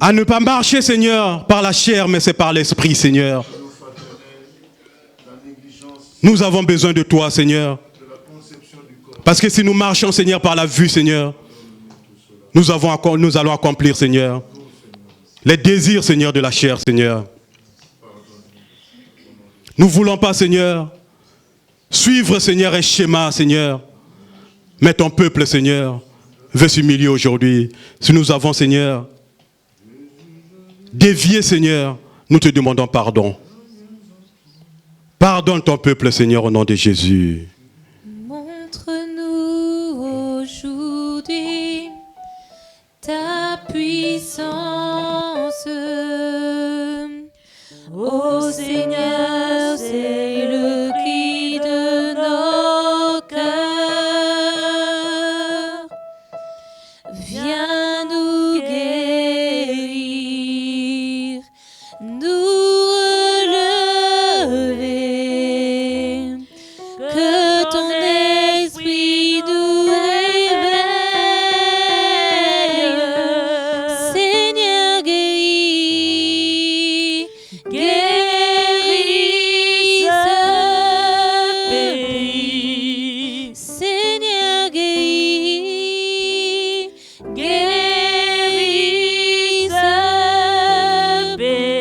à ne pas marcher, Seigneur, par la chair, mais c'est par l'Esprit, Seigneur. Nous avons besoin de toi, Seigneur. Parce que si nous marchons, Seigneur, par la vue, Seigneur, nous allons accomplir, Seigneur, les désirs, Seigneur, de la chair, Seigneur. Nous ne voulons pas, Seigneur, suivre, Seigneur, un schéma, Seigneur. Mais ton peuple, Seigneur, veut s'humilier aujourd'hui. Si nous avons, Seigneur, dévié, Seigneur, nous te demandons pardon. Pardonne ton peuple, Seigneur, au nom de Jésus. Montre-nous aujourd'hui ta puissance. Ô Seigneur, c'est le cri de nos cœurs. Viens nous guérir, nous relever, que ton esprit nous réveille. Seigneur, guéris, guéris ce pays. Seigneur, guéris, guéris ce pays.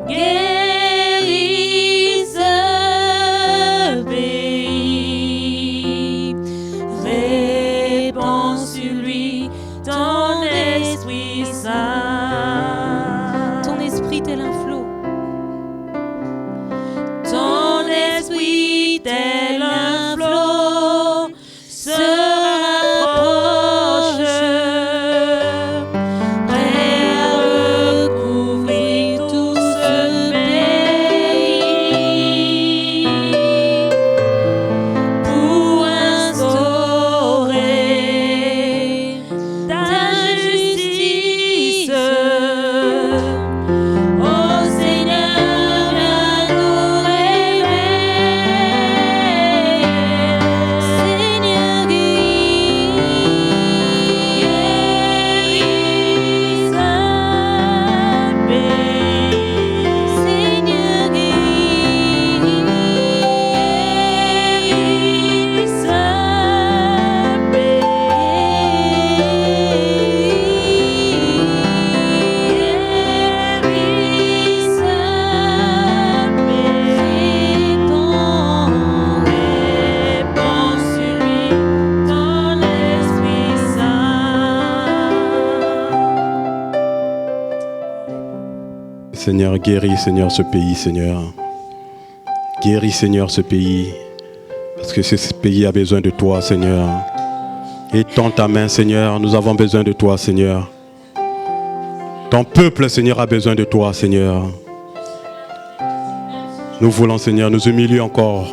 Guéris ce pays. Répands sur lui ton Esprit Saint. Ton esprit tel un flot. Ton esprit tel un flot se rapproche, prêt à recouvrir tout ce pays, pour instaurer ta justice. Ô Seigneur, viens nous réveiller. Seigneur, guéris, Seigneur, ce pays, Seigneur. Guéris, Seigneur, ce pays. Parce que ce pays a besoin de toi, Seigneur. Étends ta main, Seigneur. Nous avons besoin de toi, Seigneur. Ton peuple, Seigneur, a besoin de toi, Seigneur. Nous voulons, Seigneur, nous humilier encore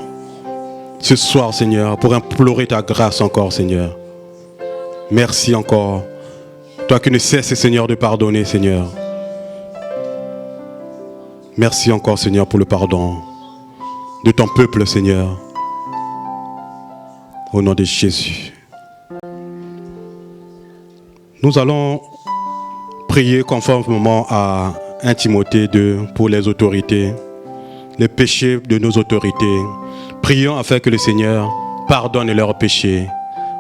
ce soir, Seigneur, pour implorer ta grâce encore, Seigneur. Merci encore. Toi qui ne cesses, Seigneur, de pardonner, Seigneur. Merci encore, Seigneur, pour le pardon de ton peuple, Seigneur. Au nom de Jésus. Nous allons prier conformément à 1 Timothée 2 pour les autorités, les péchés de nos autorités. Prions afin que le Seigneur pardonne leurs péchés.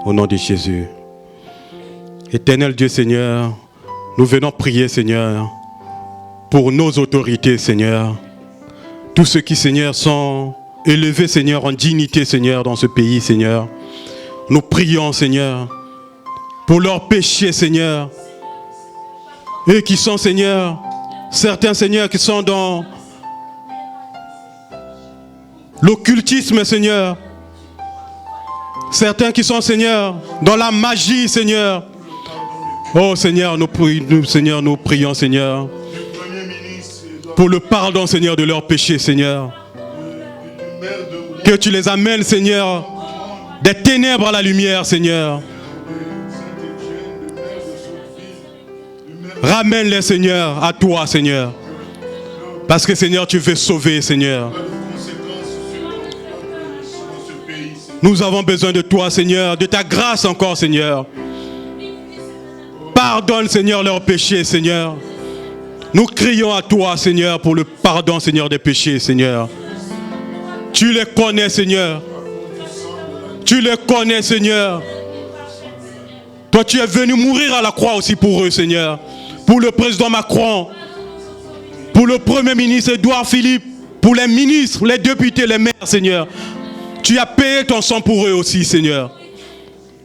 Au nom de Jésus. Éternel Dieu, Seigneur, nous venons prier, Seigneur, pour nos autorités, Seigneur. Tous ceux qui, Seigneur, sont élevés, Seigneur, en dignité, Seigneur, dans ce pays, Seigneur. Nous prions, Seigneur, pour leurs péchés, Seigneur. Et qui sont, Seigneur, certains, Seigneur, qui sont dans l'occultisme, Seigneur. Certains qui sont, Seigneur, dans la magie, Seigneur. Oh, Seigneur, nous prions, Seigneur, pour le pardon, Seigneur, de leurs péchés, Seigneur. Que tu les amènes, Seigneur, des ténèbres à la lumière, Seigneur. Ramène-les, Seigneur, à toi, Seigneur. Parce que, Seigneur, tu veux sauver, Seigneur. Nous avons besoin de toi, Seigneur, de ta grâce encore, Seigneur. Pardonne, Seigneur, leurs péchés, Seigneur. Nous crions à toi, Seigneur, pour le pardon, Seigneur, des péchés, Seigneur. Tu les connais, Seigneur. Tu les connais, Seigneur. Toi, tu es venu mourir à la croix aussi pour eux, Seigneur. Pour le président Macron, pour le premier ministre Édouard Philippe, pour les ministres, les députés, les maires, Seigneur. Tu as payé ton sang pour eux aussi, Seigneur.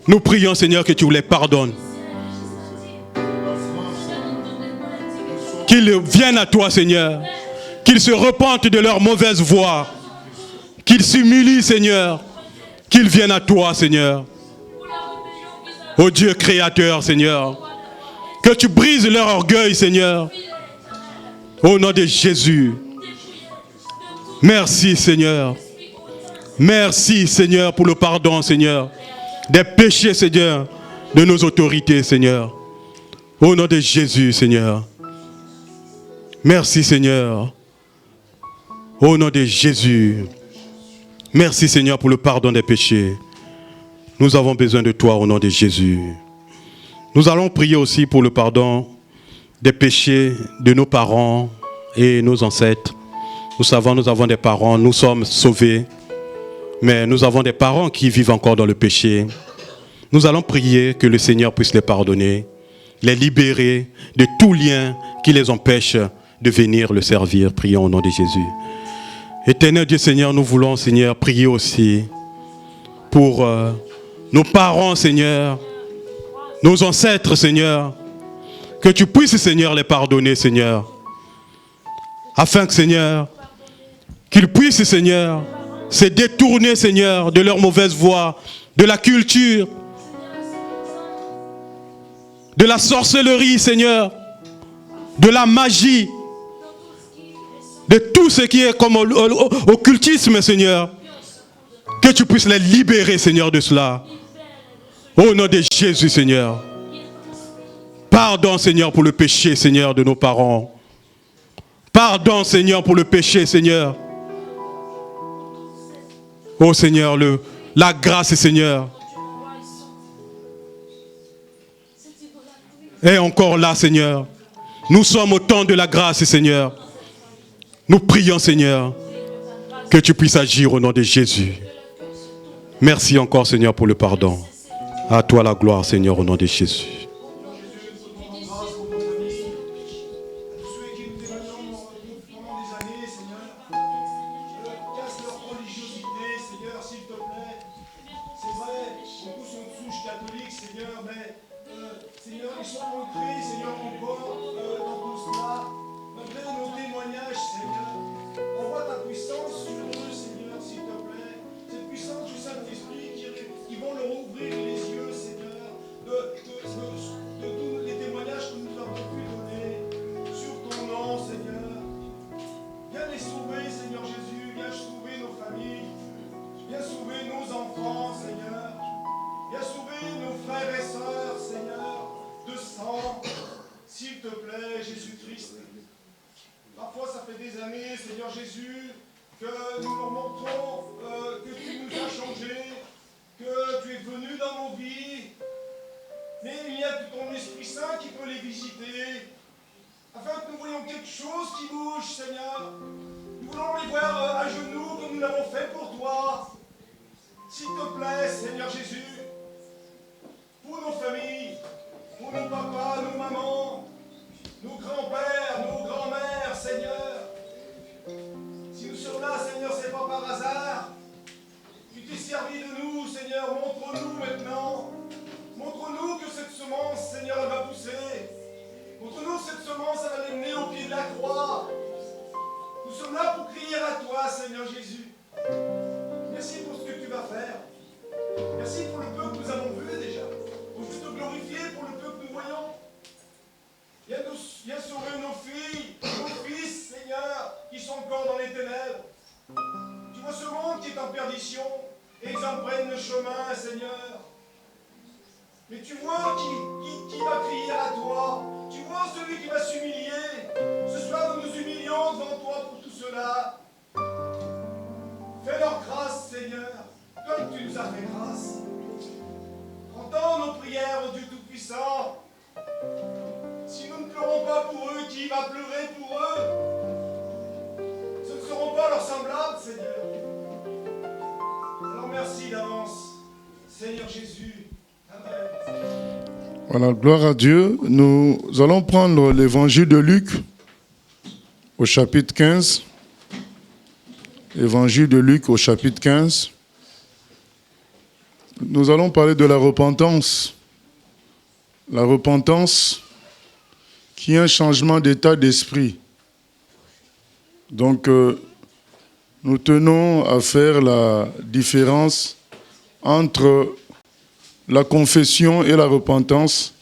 Nous prions, Seigneur, que tu les pardonnes. Qu'ils viennent à toi, Seigneur. Qu'ils se repentent de leur mauvaise voie. Qu'ils s'humilient, Seigneur. Qu'ils viennent à toi, Seigneur. Ô Dieu créateur, Seigneur. Que tu brises leur orgueil, Seigneur. Au nom de Jésus. Merci, Seigneur. Merci, Seigneur, pour le pardon, Seigneur. Des péchés, Seigneur, de nos autorités, Seigneur. Au nom de Jésus, Seigneur. Merci, Seigneur. Au nom de Jésus. Merci, Seigneur, pour le pardon des péchés. Nous avons besoin de toi au nom de Jésus. Nous allons prier aussi pour le pardon des péchés de nos parents et nos ancêtres. Nous savons, nous avons des parents, nous sommes sauvés. Mais nous avons des parents qui vivent encore dans le péché. Nous allons prier que le Seigneur puisse les pardonner, les libérer de tout lien qui les empêche de venir le servir. Prions au nom de Jésus. Éternel Dieu Seigneur, nous voulons, Seigneur, prier aussi pour nos parents, Seigneur, nos ancêtres, Seigneur, que tu puisses, Seigneur, les pardonner, Seigneur, afin que, Seigneur, qu'ils puissent, Seigneur, se détourner, Seigneur, de leur mauvaise voie, de la culture, de la sorcellerie, Seigneur, de la magie, de tout ce qui est comme occultisme, Seigneur. Que tu puisses les libérer, Seigneur, de cela. Au nom de Jésus, Seigneur. Pardon, Seigneur, pour le péché, Seigneur, de nos parents. Pardon, Seigneur, pour le péché, Seigneur. Oh, Seigneur, la grâce, Seigneur. Et encore là, Seigneur. Nous sommes au temps de la grâce, Seigneur. Nous prions, Seigneur, que tu puisses agir au nom de Jésus. Merci encore, Seigneur, pour le pardon. À toi la gloire, Seigneur, au nom de Jésus. Seigneur, ils sont ancrés, Seigneur, encore dans tout cela. Malgré nos témoignages, Seigneur Jésus, que nous leur montrons que tu nous as changés, que tu es venu dans nos vies, mais il y a ton Esprit Saint qui peut les visiter, afin que nous voyions quelque chose qui bouge, Seigneur. Nous voulons les voir à genoux comme nous l'avons fait pour toi. S'il te plaît, Seigneur Jésus, pour nos familles, pour nos papas, nos mamans, nos grands-pères, nos grands-mères, Seigneur. Si nous sommes là, Seigneur, c'est pas par hasard. Tu t'es servi de nous, Seigneur. Montre-nous maintenant. Montre-nous que cette semence, Seigneur, elle va pousser. Montre-nous que cette semence, elle va l'amener au pied de la croix. Nous sommes là pour crier à toi, Seigneur Jésus. Merci pour ce que tu vas faire. Merci pour le peu que nous avons vu déjà. Pour juste te glorifier pour le peu que nous voyons. Viens sauver nos filles, nos fils, Seigneur, qui sont encore dans les ténèbres. Tu vois ce monde qui est en perdition, et ils en prennent le chemin, Seigneur. Mais tu vois qui va crier à toi. Tu vois celui qui va s'humilier. Ce soir, nous nous humilions devant toi pour tout cela. Fais-leur grâce, Seigneur, comme tu nous as fait grâce. Entends nos prières, ô Dieu Tout-Puissant. Si nous ne pleurons pas pour eux, qui va pleurer pour eux? Ce ne seront pas leurs semblables, Seigneur. Alors merci d'avance, Seigneur Jésus. Amen. Voilà, gloire à Dieu. Nous allons prendre l'évangile de Luc au chapitre 15. Évangile de Luc au chapitre 15. Nous allons parler de la repentance. La repentance qui est un changement d'état d'esprit. Donc, nous tenons à faire la différence entre la confession et la repentance.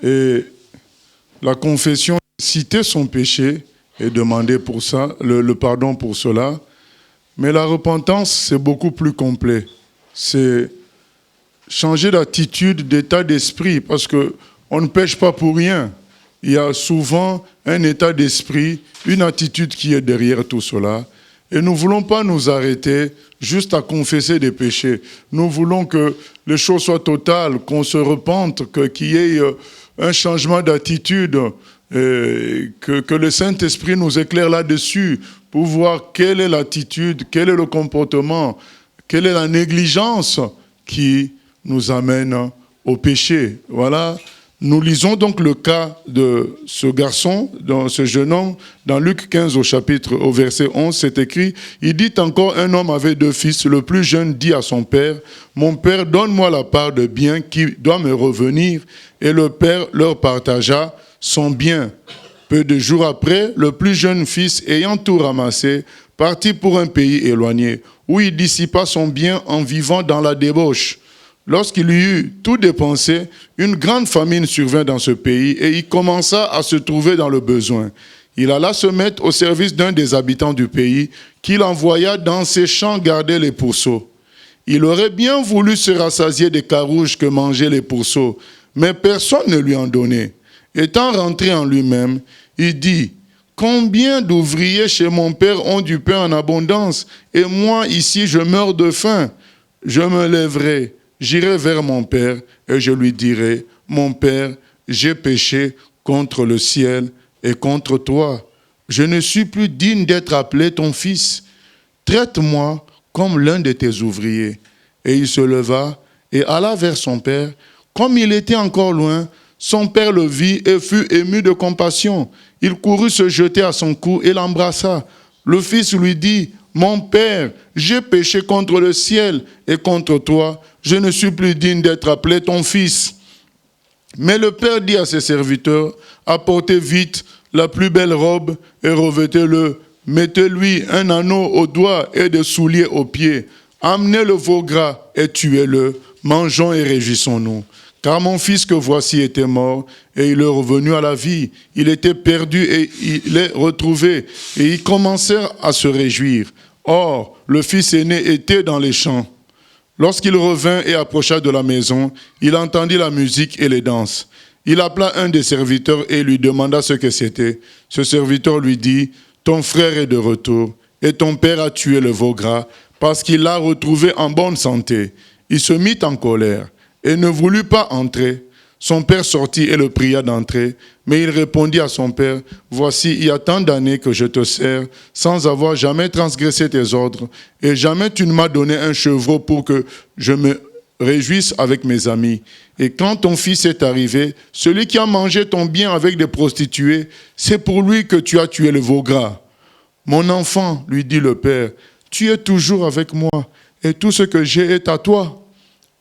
Et la confession, citer son péché et demander pour ça, le pardon pour cela. Mais la repentance, c'est beaucoup plus complet. C'est changer d'attitude, d'état d'esprit, parce qu'on ne pêche pas pour rien. Il y a souvent un état d'esprit, une attitude qui est derrière tout cela. Et nous ne voulons pas nous arrêter juste à confesser des péchés. Nous voulons que les choses soient totales, qu'on se repente, qu'il y ait un changement d'attitude, que le Saint-Esprit nous éclaire là-dessus pour voir quelle est l'attitude, quel est le comportement, quelle est la négligence qui nous amène au péché. Voilà. Nous lisons donc le cas de ce garçon, de ce jeune homme, dans Luc 15 au verset 11, c'est écrit, il dit encore, un homme avait 2 fils, le plus jeune dit à son père, mon père, donne-moi la part de bien qui doit me revenir, et le père leur partagea son bien. Peu de jours après, le plus jeune fils, ayant tout ramassé, partit pour un pays éloigné, où il dissipa son bien en vivant dans la débauche. Lorsqu'il eut tout dépensé, une grande famine survint dans ce pays et il commença à se trouver dans le besoin. Il alla se mettre au service d'un des habitants du pays qu'il envoya dans ses champs garder les pourceaux. Il aurait bien voulu se rassasier des carouges que mangeaient les pourceaux, mais personne ne lui en donnait. Étant rentré en lui-même, il dit « Combien d'ouvriers chez mon père ont du pain en abondance, et moi ici je meurs de faim. Je me lèverai. J'irai vers mon père et je lui dirai, mon père, j'ai péché contre le ciel et contre toi. Je ne suis plus digne d'être appelé ton fils. Traite-moi comme l'un de tes ouvriers. Et il se leva et alla vers son père. Comme il était encore loin, son père le vit et fut ému de compassion. Il courut se jeter à son cou et l'embrassa. Le fils lui dit, mon père, j'ai péché contre le ciel et contre toi. Je ne suis plus digne d'être appelé ton fils. Mais le père dit à ses serviteurs, apportez vite la plus belle robe et revêtez-le. Mettez-lui un anneau au doigt et des souliers aux pieds. Amenez le veau gras et tuez-le. Mangeons et réjouissons-nous. Car mon fils que voici était mort et il est revenu à la vie. Il était perdu et il est retrouvé. Et ils commencèrent à se réjouir. Or, le fils aîné était dans les champs. Lorsqu'il revint et approcha de la maison, il entendit la musique et les danses. Il appela un des serviteurs et lui demanda ce que c'était. Ce serviteur lui dit, ton frère est de retour et ton père a tué le veau gras parce qu'il l'a retrouvé en bonne santé. Il se mit en colère et ne voulut pas entrer. Son père sortit et le pria d'entrer, mais il répondit à son père, « Voici, il y a tant d'années que je te sers, sans avoir jamais transgressé tes ordres, et jamais tu ne m'as donné un chevreau pour que je me réjouisse avec mes amis. Et quand ton fils est arrivé, celui qui a mangé ton bien avec des prostituées, c'est pour lui que tu as tué le veau gras. Mon enfant, lui dit le père, tu es toujours avec moi, et tout ce que j'ai est à toi.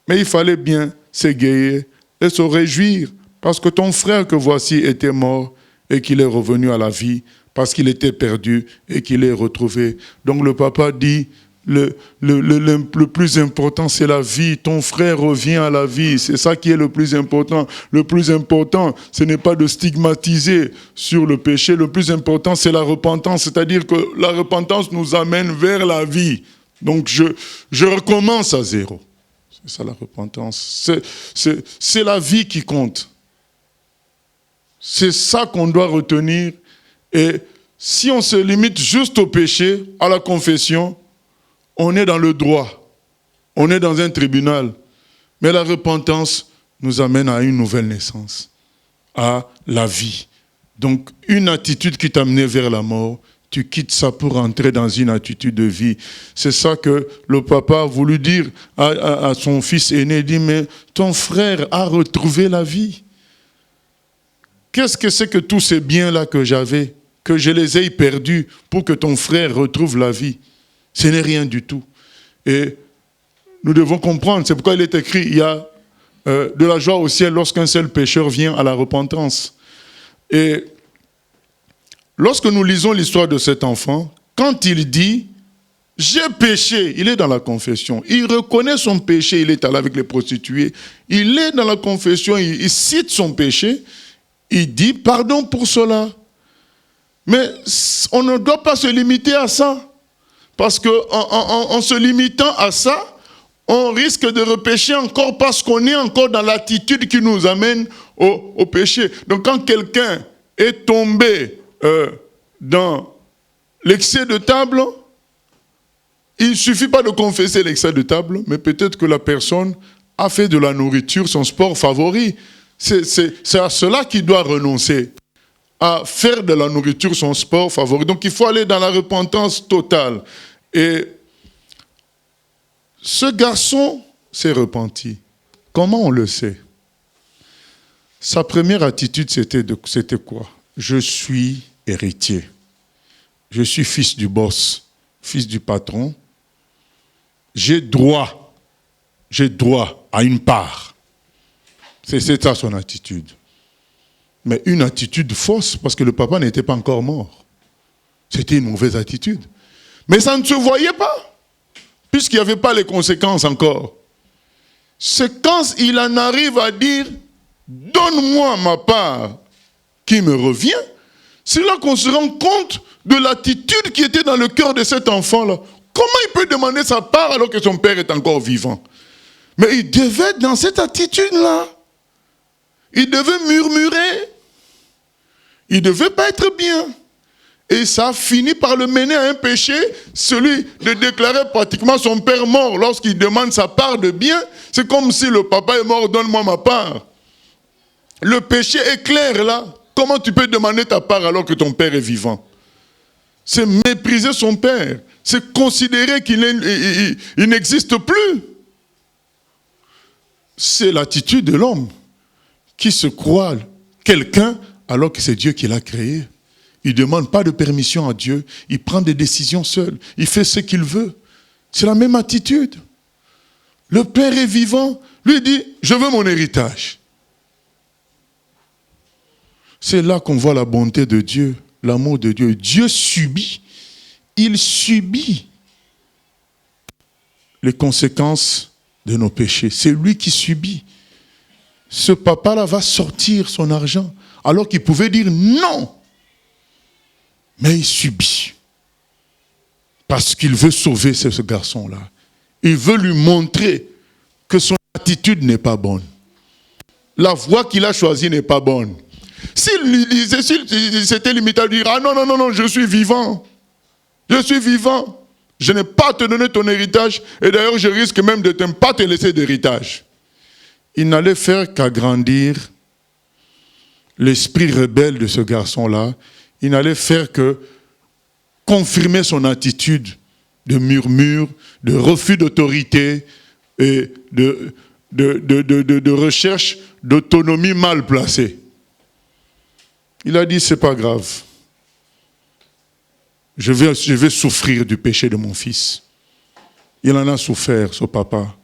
Mais il fallait bien s'égayer et se réjouir, parce que ton frère que voici était mort et qu'il est revenu à la vie, parce qu'il était perdu et qu'il est retrouvé. » Donc le papa dit, le plus important c'est la vie, ton frère revient à la vie, c'est ça qui est le plus important. Le plus important, ce n'est pas de stigmatiser sur le péché, le plus important c'est la repentance, c'est-à-dire que la repentance nous amène vers la vie. Donc je recommence à zéro. C'est ça la repentance. C'est la vie qui compte. C'est ça qu'on doit retenir. Et si on se limite juste au péché, à la confession, on est dans le droit. On est dans un tribunal. Mais la repentance nous amène à une nouvelle naissance, à la vie. Donc, une attitude qui t'amenait vers la mort, tu quittes ça pour entrer dans une attitude de vie. C'est ça que le papa a voulu dire à son fils aîné. Il dit, mais ton frère a retrouvé la vie. Qu'est-ce que c'est que tous ces biens-là que j'avais, que je les ai perdus pour que ton frère retrouve la vie? Ce n'est rien du tout. Et nous devons comprendre, c'est pourquoi il est écrit, il y a de la joie au ciel lorsqu'un seul pécheur vient à la repentance. Et lorsque nous lisons l'histoire de cet enfant, quand il dit « j'ai péché », il est dans la confession. Il reconnaît son péché, il est allé avec les prostituées. Il est dans la confession, il cite son péché. Il dit « pardon pour cela ». Mais on ne doit pas se limiter à ça. Parce qu'en se limitant à ça, on risque de repêcher encore parce qu'on est encore dans l'attitude qui nous amène au péché. Donc quand quelqu'un est tombé dans l'excès de table, il ne suffit pas de confesser l'excès de table, mais peut-être que la personne a fait de la nourriture son sport favori. C'est à cela qu'il doit renoncer, à faire de la nourriture son sport favori. Donc il faut aller dans la repentance totale. Et ce garçon s'est repenti. Comment on le sait? Sa première attitude, c'était quoi? Je suis héritier. Je suis fils du boss, fils du patron. J'ai droit à une part. C'est ça son attitude. Mais une attitude fausse, parce que le papa n'était pas encore mort. C'était une mauvaise attitude. Mais ça ne se voyait pas, puisqu'il n'y avait pas les conséquences encore. C'est quand il en arrive à dire « donne-moi ma part qui me revient », c'est là qu'on se rend compte de l'attitude qui était dans le cœur de cet enfant-là. Comment il peut demander sa part alors que son père est encore vivant? Mais il devait être dans cette attitude-là. Il devait murmurer. Il ne devait pas être bien. Et ça a fini par le mener à un péché, celui de déclarer pratiquement son père mort. Lorsqu'il demande sa part de bien, c'est comme si le papa est mort, donne-moi ma part. Le péché est clair là. Comment tu peux demander ta part alors que ton père est vivant? C'est mépriser son père. C'est considérer qu'il n'existe plus. C'est l'attitude de l'homme qui se croit quelqu'un alors que c'est Dieu qui l'a créé. Il ne demande pas de permission à Dieu. Il prend des décisions seul. Il fait ce qu'il veut. C'est la même attitude. Le père est vivant. Lui dit, je veux mon héritage. C'est là qu'on voit la bonté de Dieu, l'amour de Dieu. Dieu subit. Il subit les conséquences de nos péchés. C'est lui qui subit. Ce papa-là va sortir son argent alors qu'il pouvait dire non. Mais il subit. Parce qu'il veut sauver ce garçon-là. Il veut lui montrer que son attitude n'est pas bonne. La voie qu'il a choisie n'est pas bonne. S'il s'était limité à dire, ah non, non, non, non, je suis vivant. Je suis vivant. Je n'ai pas à te donner ton héritage. Et d'ailleurs, je risque même de ne pas te laisser d'héritage. Il n'allait faire qu'agrandir l'esprit rebelle de ce garçon-là. Il n'allait faire que confirmer son attitude de murmure, de refus d'autorité et de recherche d'autonomie mal placée. Il a dit, c'est pas grave. Je vais souffrir du péché de mon fils. Il en a souffert, ce papa.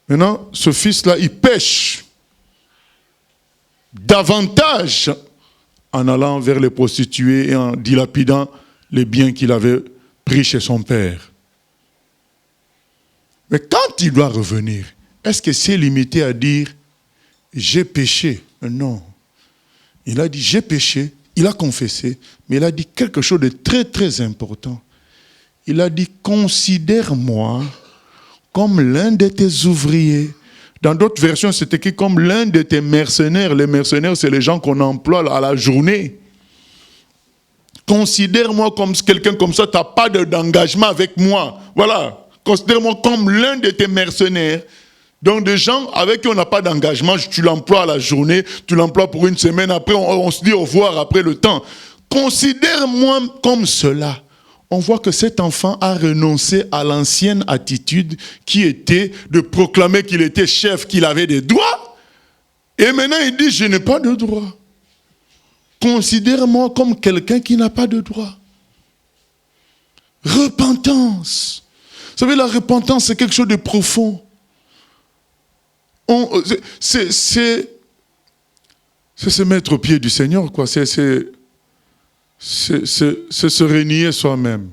Maintenant, ce fils-là, il pêche davantage en allant vers les prostituées et en dilapidant les biens qu'il avait pris chez son père. Mais quand il doit revenir, est-ce que c'est limité à dire « j'ai péché » ? Non. Il a dit « j'ai péché », il a confessé, mais il a dit quelque chose de très très important. Il a dit « considère-moi comme l'un de tes ouvriers ». Dans d'autres versions, c'est écrit comme l'un de tes mercenaires. Les mercenaires, c'est les gens qu'on emploie à la journée. Considère-moi comme quelqu'un comme ça, tu n'as pas d'engagement avec moi. Voilà. Considère-moi comme l'un de tes mercenaires. Donc des gens avec qui on n'a pas d'engagement, tu l'emploies à la journée, tu l'emploies pour une semaine, après on se dit au revoir après le temps. Considère-moi comme cela. On voit que cet enfant a renoncé à l'ancienne attitude qui était de proclamer qu'il était chef, qu'il avait des droits. Et maintenant il dit, je n'ai pas de droits. Considère-moi comme quelqu'un qui n'a pas de droits. Repentance. Vous savez, la repentance, c'est quelque chose de profond. C'est se mettre au pied du Seigneur, quoi. C'est se renier soi-même.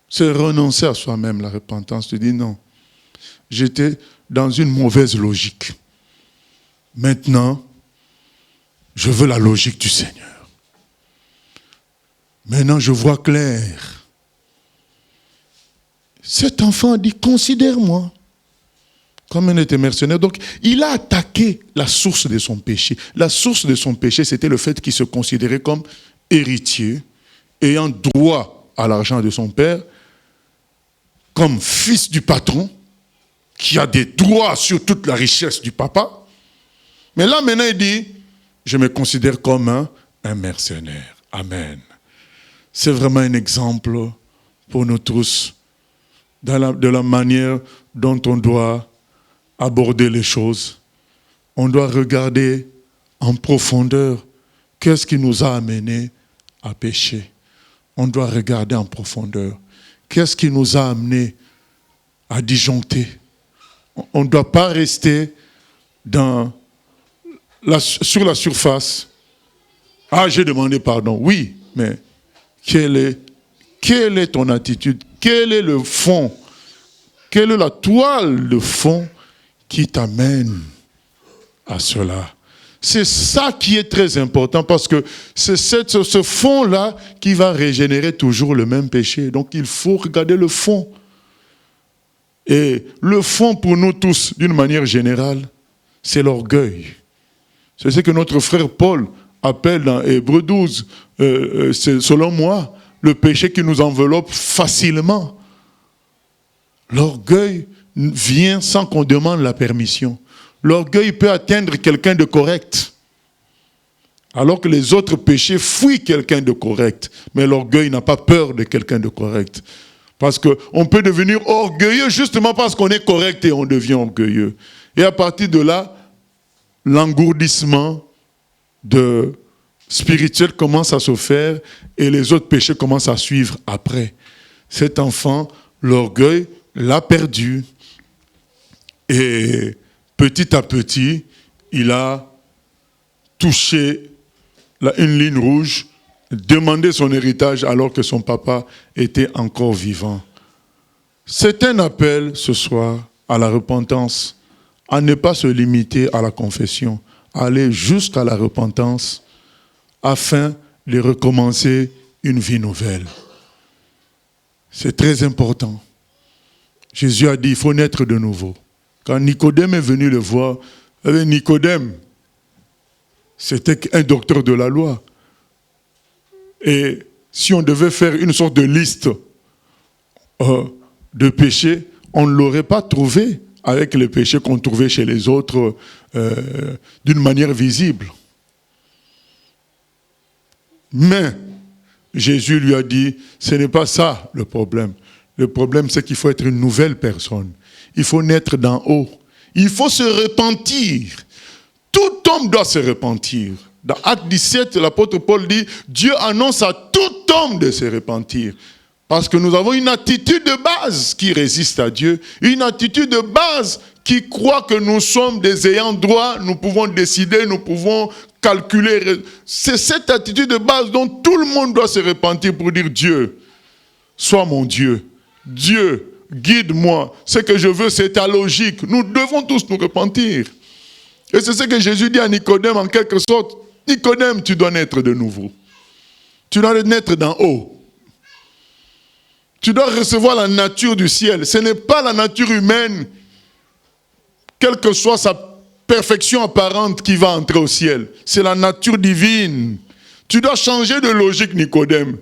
C'est renoncer à soi-même, la repentance. Tu dis non, j'étais dans une mauvaise logique. Maintenant, je veux la logique du Seigneur. Maintenant, je vois clair. Cet enfant dit, considère-moi comme un de tes mercenaires. Donc, il a attaqué la source de son péché. La source de son péché, c'était le fait qu'il se considérait comme héritier, ayant droit à l'argent de son père, comme fils du patron, qui a des droits sur toute la richesse du papa. Mais là, maintenant, il dit, je me considère comme un mercenaire. Amen. C'est vraiment un exemple pour nous tous, de la manière dont on doit aborder les choses. On doit regarder en profondeur qu'est-ce qui nous a amenés à pécher. On doit regarder en profondeur qu'est-ce qui nous a amenés à disjoncter. On ne doit pas rester sur la surface. Ah, j'ai demandé pardon. Oui, mais quelle est ton attitude? Quel est le fond? Quelle est la toile de fond qui t'amène à cela? C'est ça qui est très important parce que c'est ce fond-là qui va régénérer toujours le même péché. Donc il faut regarder le fond. Et le fond pour nous tous, d'une manière générale, c'est l'orgueil. C'est ce que notre frère Paul appelle dans Hébreux 12, c'est selon moi, le péché qui nous enveloppe facilement. L'orgueil vient sans qu'on demande la permission. L'orgueil peut atteindre quelqu'un de correct, alors que les autres péchés fuient quelqu'un de correct. Mais l'orgueil n'a pas peur de quelqu'un de correct. Parce qu'on peut devenir orgueilleux justement parce qu'on est correct et on devient orgueilleux. Et à partir de là, l'engourdissement spirituel commence à se faire et les autres péchés commencent à suivre après. Cet enfant, l'orgueil l'a perdu. Et petit à petit, il a touché une ligne rouge, demandé son héritage alors que son papa était encore vivant. C'est un appel ce soir à la repentance, à ne pas se limiter à la confession, à aller jusqu'à la repentance afin de recommencer une vie nouvelle. C'est très important. Jésus a dit, il faut naître de nouveau. Quand Nicodème est venu le voir, Nicodème, C'était un docteur de la loi. Et si on devait faire une sorte de liste de péchés, on ne l'aurait pas trouvé avec les péchés qu'on trouvait chez les autres d'une manière visible. Mais Jésus lui a dit, ce n'est pas ça le problème. Le problème, c'est qu'il faut être une nouvelle personne. Il faut naître d'en haut. Il faut se repentir. Tout homme doit se repentir. Dans Acte 17, l'apôtre Paul dit, Dieu annonce à tout homme de se repentir. Parce que nous avons une attitude de base qui résiste à Dieu. Une attitude de base qui croit que nous sommes des ayants droit, nous pouvons décider, nous pouvons calculer. C'est cette attitude de base dont tout le monde doit se repentir pour dire, Dieu, sois mon Dieu. Dieu, guide-moi. Ce que je veux, c'est ta logique. Nous devons tous nous repentir. Et c'est ce que Jésus dit à Nicodème en quelque sorte. Nicodème, tu dois naître de nouveau. Tu dois naître d'en haut. Tu dois recevoir la nature du ciel. Ce n'est pas la nature humaine, quelle que soit sa perfection apparente, qui va entrer au ciel. C'est la nature divine. Tu dois changer de logique, Nicodème.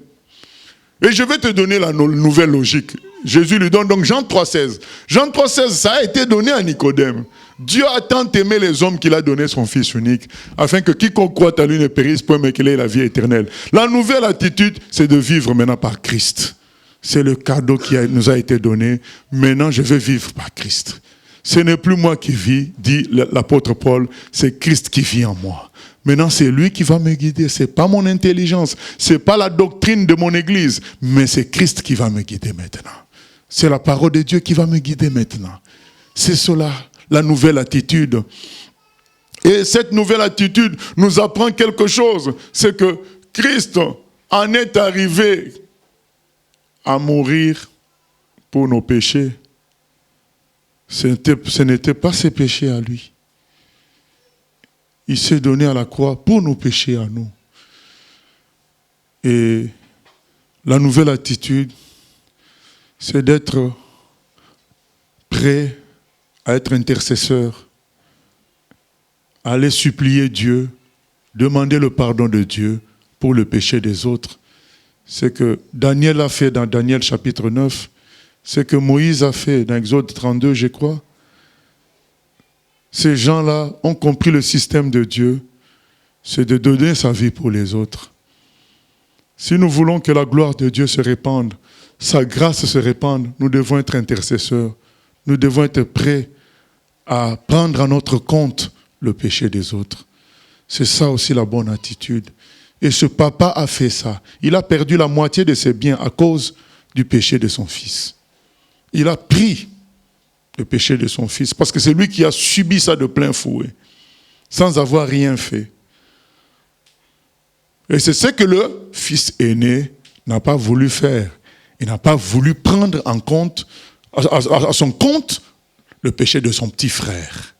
Et je vais te donner la nouvelle logique. Jésus lui donne donc Jean 3,16. Jean 3,16, ça a été donné à Nicodème. Dieu a tant aimé les hommes qu'il a donné son Fils unique, afin que quiconque croit à lui ne périsse point, mais qu'il ait la vie éternelle. La nouvelle attitude, c'est de vivre maintenant par Christ. C'est le cadeau qui nous a été donné. Maintenant, je vais vivre par Christ. Ce n'est plus moi qui vis, dit l'apôtre Paul, c'est Christ qui vit en moi. Maintenant, c'est lui qui va me guider. Ce n'est pas mon intelligence, ce n'est pas la doctrine de mon église, mais c'est Christ qui va me guider maintenant. C'est la parole de Dieu qui va me guider maintenant. C'est cela, la nouvelle attitude. Et cette nouvelle attitude nous apprend quelque chose. C'est que Christ en est arrivé à mourir pour nos péchés. Ce n'était pas ses péchés à lui. Il s'est donné à la croix pour nos péchés à nous. Et la nouvelle attitude, c'est d'être prêt à être intercesseur, à aller supplier Dieu, demander le pardon de Dieu pour le péché des autres. C'est que Daniel a fait dans Daniel chapitre 9, c'est que Moïse a fait dans Exode 32, je crois. Ces gens-là ont compris le système de Dieu, c'est de donner sa vie pour les autres. Si nous voulons que la gloire de Dieu se répande, sa grâce se répande, nous devons être intercesseurs. Nous devons être prêts à prendre à notre compte le péché des autres. C'est ça aussi la bonne attitude. Et ce papa a fait ça. Il a perdu la moitié de ses biens à cause du péché de son fils. Il a pris le péché de son fils parce que c'est lui qui a subi ça de plein fouet, sans avoir rien fait. Et c'est ce que le fils aîné n'a pas voulu faire. Il n'a pas voulu prendre en compte, à son compte, le péché de son petit frère.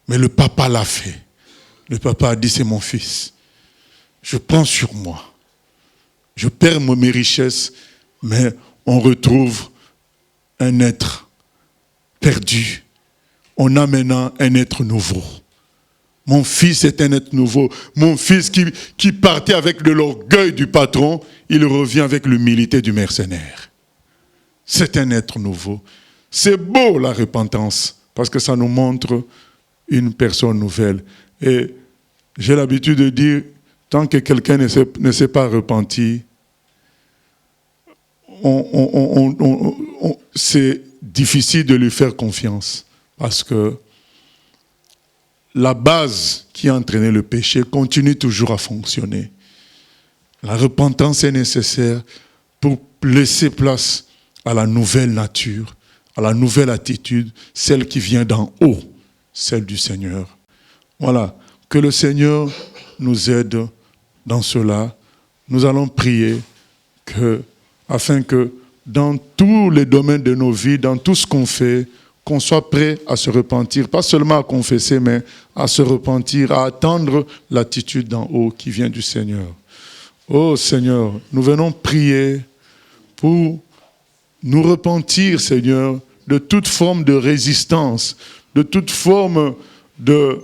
Mais le papa l'a fait. Le papa a dit, c'est mon fils. Je prends sur moi. Je perds mes richesses, mais on retrouve un être perdu. On a maintenant un être nouveau. Mon fils est un être nouveau. Mon fils qui partait avec de l'orgueil du patron, il revient avec l'humilité du mercenaire. C'est un être nouveau. C'est beau la repentance, parce que ça nous montre une personne nouvelle. Et j'ai l'habitude de dire, tant que quelqu'un ne s'est pas repenti, c'est difficile de lui faire confiance. Parce que la base qui a entraîné le péché continue toujours à fonctionner. La repentance est nécessaire pour laisser place à la nouvelle nature, à la nouvelle attitude, celle qui vient d'en haut, celle du Seigneur. Voilà, que le Seigneur nous aide dans cela. Nous allons prier afin que dans tous les domaines de nos vies, dans tout ce qu'on fait, qu'on soit prêt à se repentir, pas seulement à confesser, mais à se repentir, à attendre l'attitude d'en haut qui vient du Seigneur. Oh Seigneur, nous venons prier pour nous repentir, Seigneur, de toute forme de résistance, de toute forme de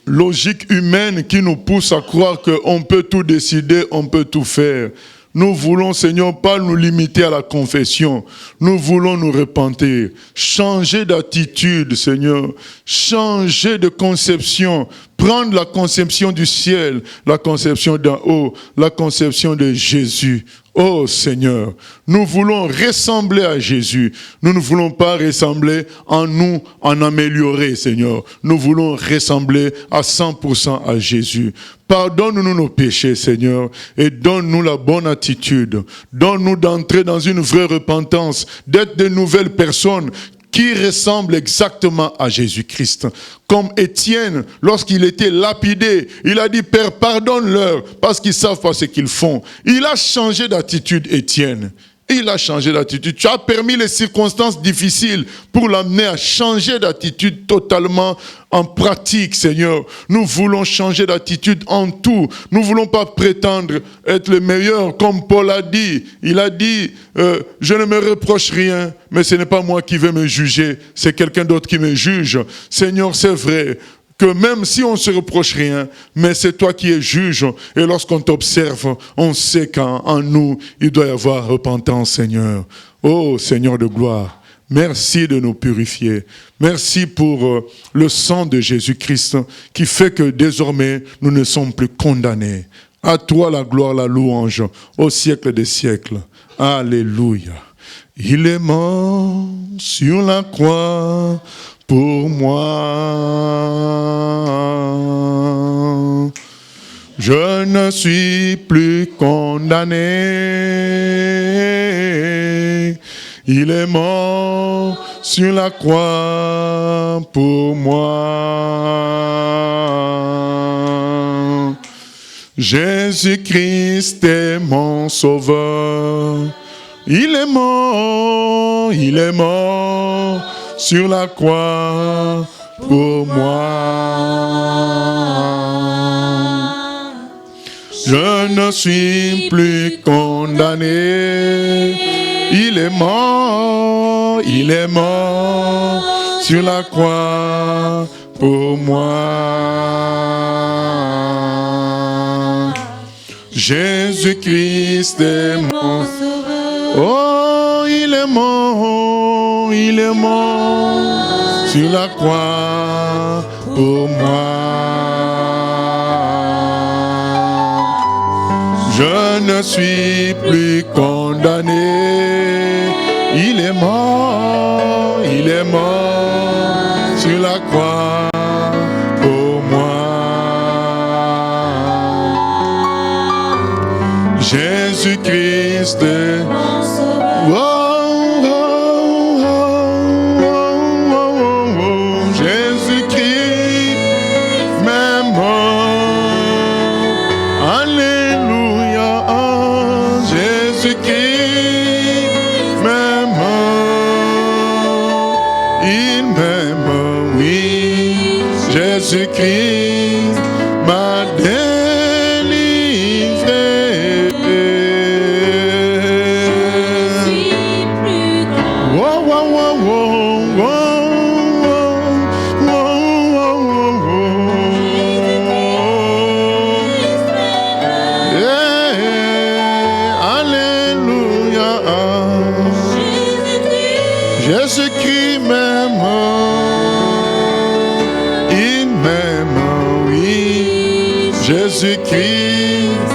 logique humaine qui nous pousse à croire qu'on peut tout décider, on peut tout faire. Nous voulons, Seigneur, pas nous limiter à la confession. Nous voulons nous repentir. Changer d'attitude, Seigneur. Changer de conception. Prendre la conception du ciel, la conception d'en haut, la conception de Jésus. Oh Seigneur, nous voulons ressembler à Jésus. Nous ne voulons pas ressembler en nous, en améliorer, Seigneur. Nous voulons ressembler à 100% à Jésus. Pardonne-nous nos péchés, Seigneur, et donne-nous la bonne attitude. Donne-nous d'entrer dans une vraie repentance, d'être de nouvelles personnes qui ressemblent exactement à Jésus-Christ. Comme Étienne, lorsqu'il était lapidé, il a dit, Père, pardonne-leur, parce qu'ils ne savent pas ce qu'ils font. Il a changé d'attitude, Étienne. Il a changé d'attitude. Tu as permis les circonstances difficiles pour l'amener à changer d'attitude totalement en pratique, Seigneur. Nous voulons changer d'attitude en tout. Nous ne voulons pas prétendre être le meilleur, comme Paul a dit. Il a dit, je ne me reproche rien, mais ce n'est pas moi qui vais me juger, c'est quelqu'un d'autre qui me juge. Seigneur, c'est vrai que même si on ne se reproche rien, mais c'est toi qui es juge. Et lorsqu'on t'observe, on sait qu'en nous, il doit y avoir repentance, Seigneur. Oh, Seigneur de gloire, merci de nous purifier. Merci pour le sang de Jésus-Christ qui fait que désormais, nous ne sommes plus condamnés. À toi la gloire, la louange, au siècle des siècles. Alléluia. Il est mort sur la croix pour moi. Je ne suis plus condamné. Il est mort sur la croix pour moi. Jésus-Christ est mon sauveur. Il est mort sur la croix pour moi. Je ne suis plus condamné. Il est mort sur la croix pour moi. Jésus-Christ est mon sauveur. Oh, il est mort sur la croix pour moi. Je ne suis plus condamné. Il est mort sur la croix pour moi. Jésus-Christ est mon sauveur. Jésus-Christ m'a délivré. Oh, oh, oh, oh, oh, oh, oh, oh. Yeah. Alléluia. Jésus-Christ m'aime. Jésus-Christ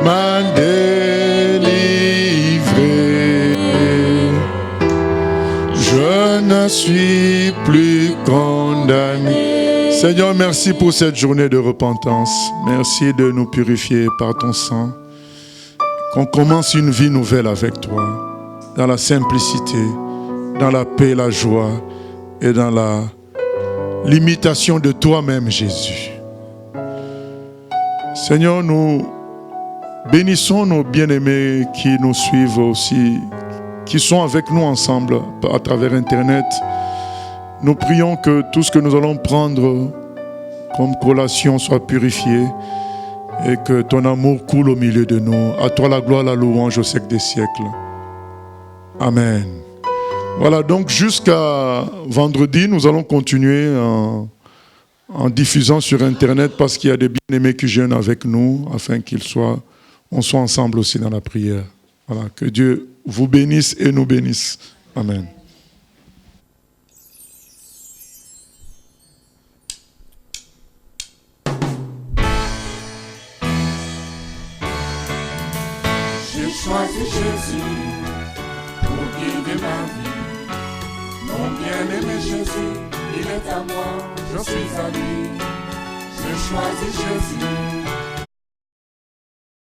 m'a délivré. Je ne suis plus condamné. Seigneur, merci pour cette journée de repentance. Merci de nous purifier par ton sang. Qu'on commence une vie nouvelle avec toi, dans la simplicité, dans la paix, la joie et dans la l'imitation de toi-même, Jésus. Seigneur, nous bénissons nos bien-aimés qui nous suivent aussi, qui sont avec nous ensemble à travers Internet. Nous prions que tout ce que nous allons prendre comme collation soit purifié et que ton amour coule au milieu de nous. À toi la gloire, la louange au siècle des siècles. Amen. Voilà, donc jusqu'à vendredi, nous allons continuer en diffusant sur Internet parce qu'il y a des bien-aimés qui jeûnent avec nous afin on soit ensemble aussi dans la prière. Voilà, que Dieu vous bénisse et nous bénisse. Amen. J'ai choisi Jésus pour guider ma vie. Mon bien-aimé Jésus, il est à moi, je suis à lui. J'ai choisi Jésus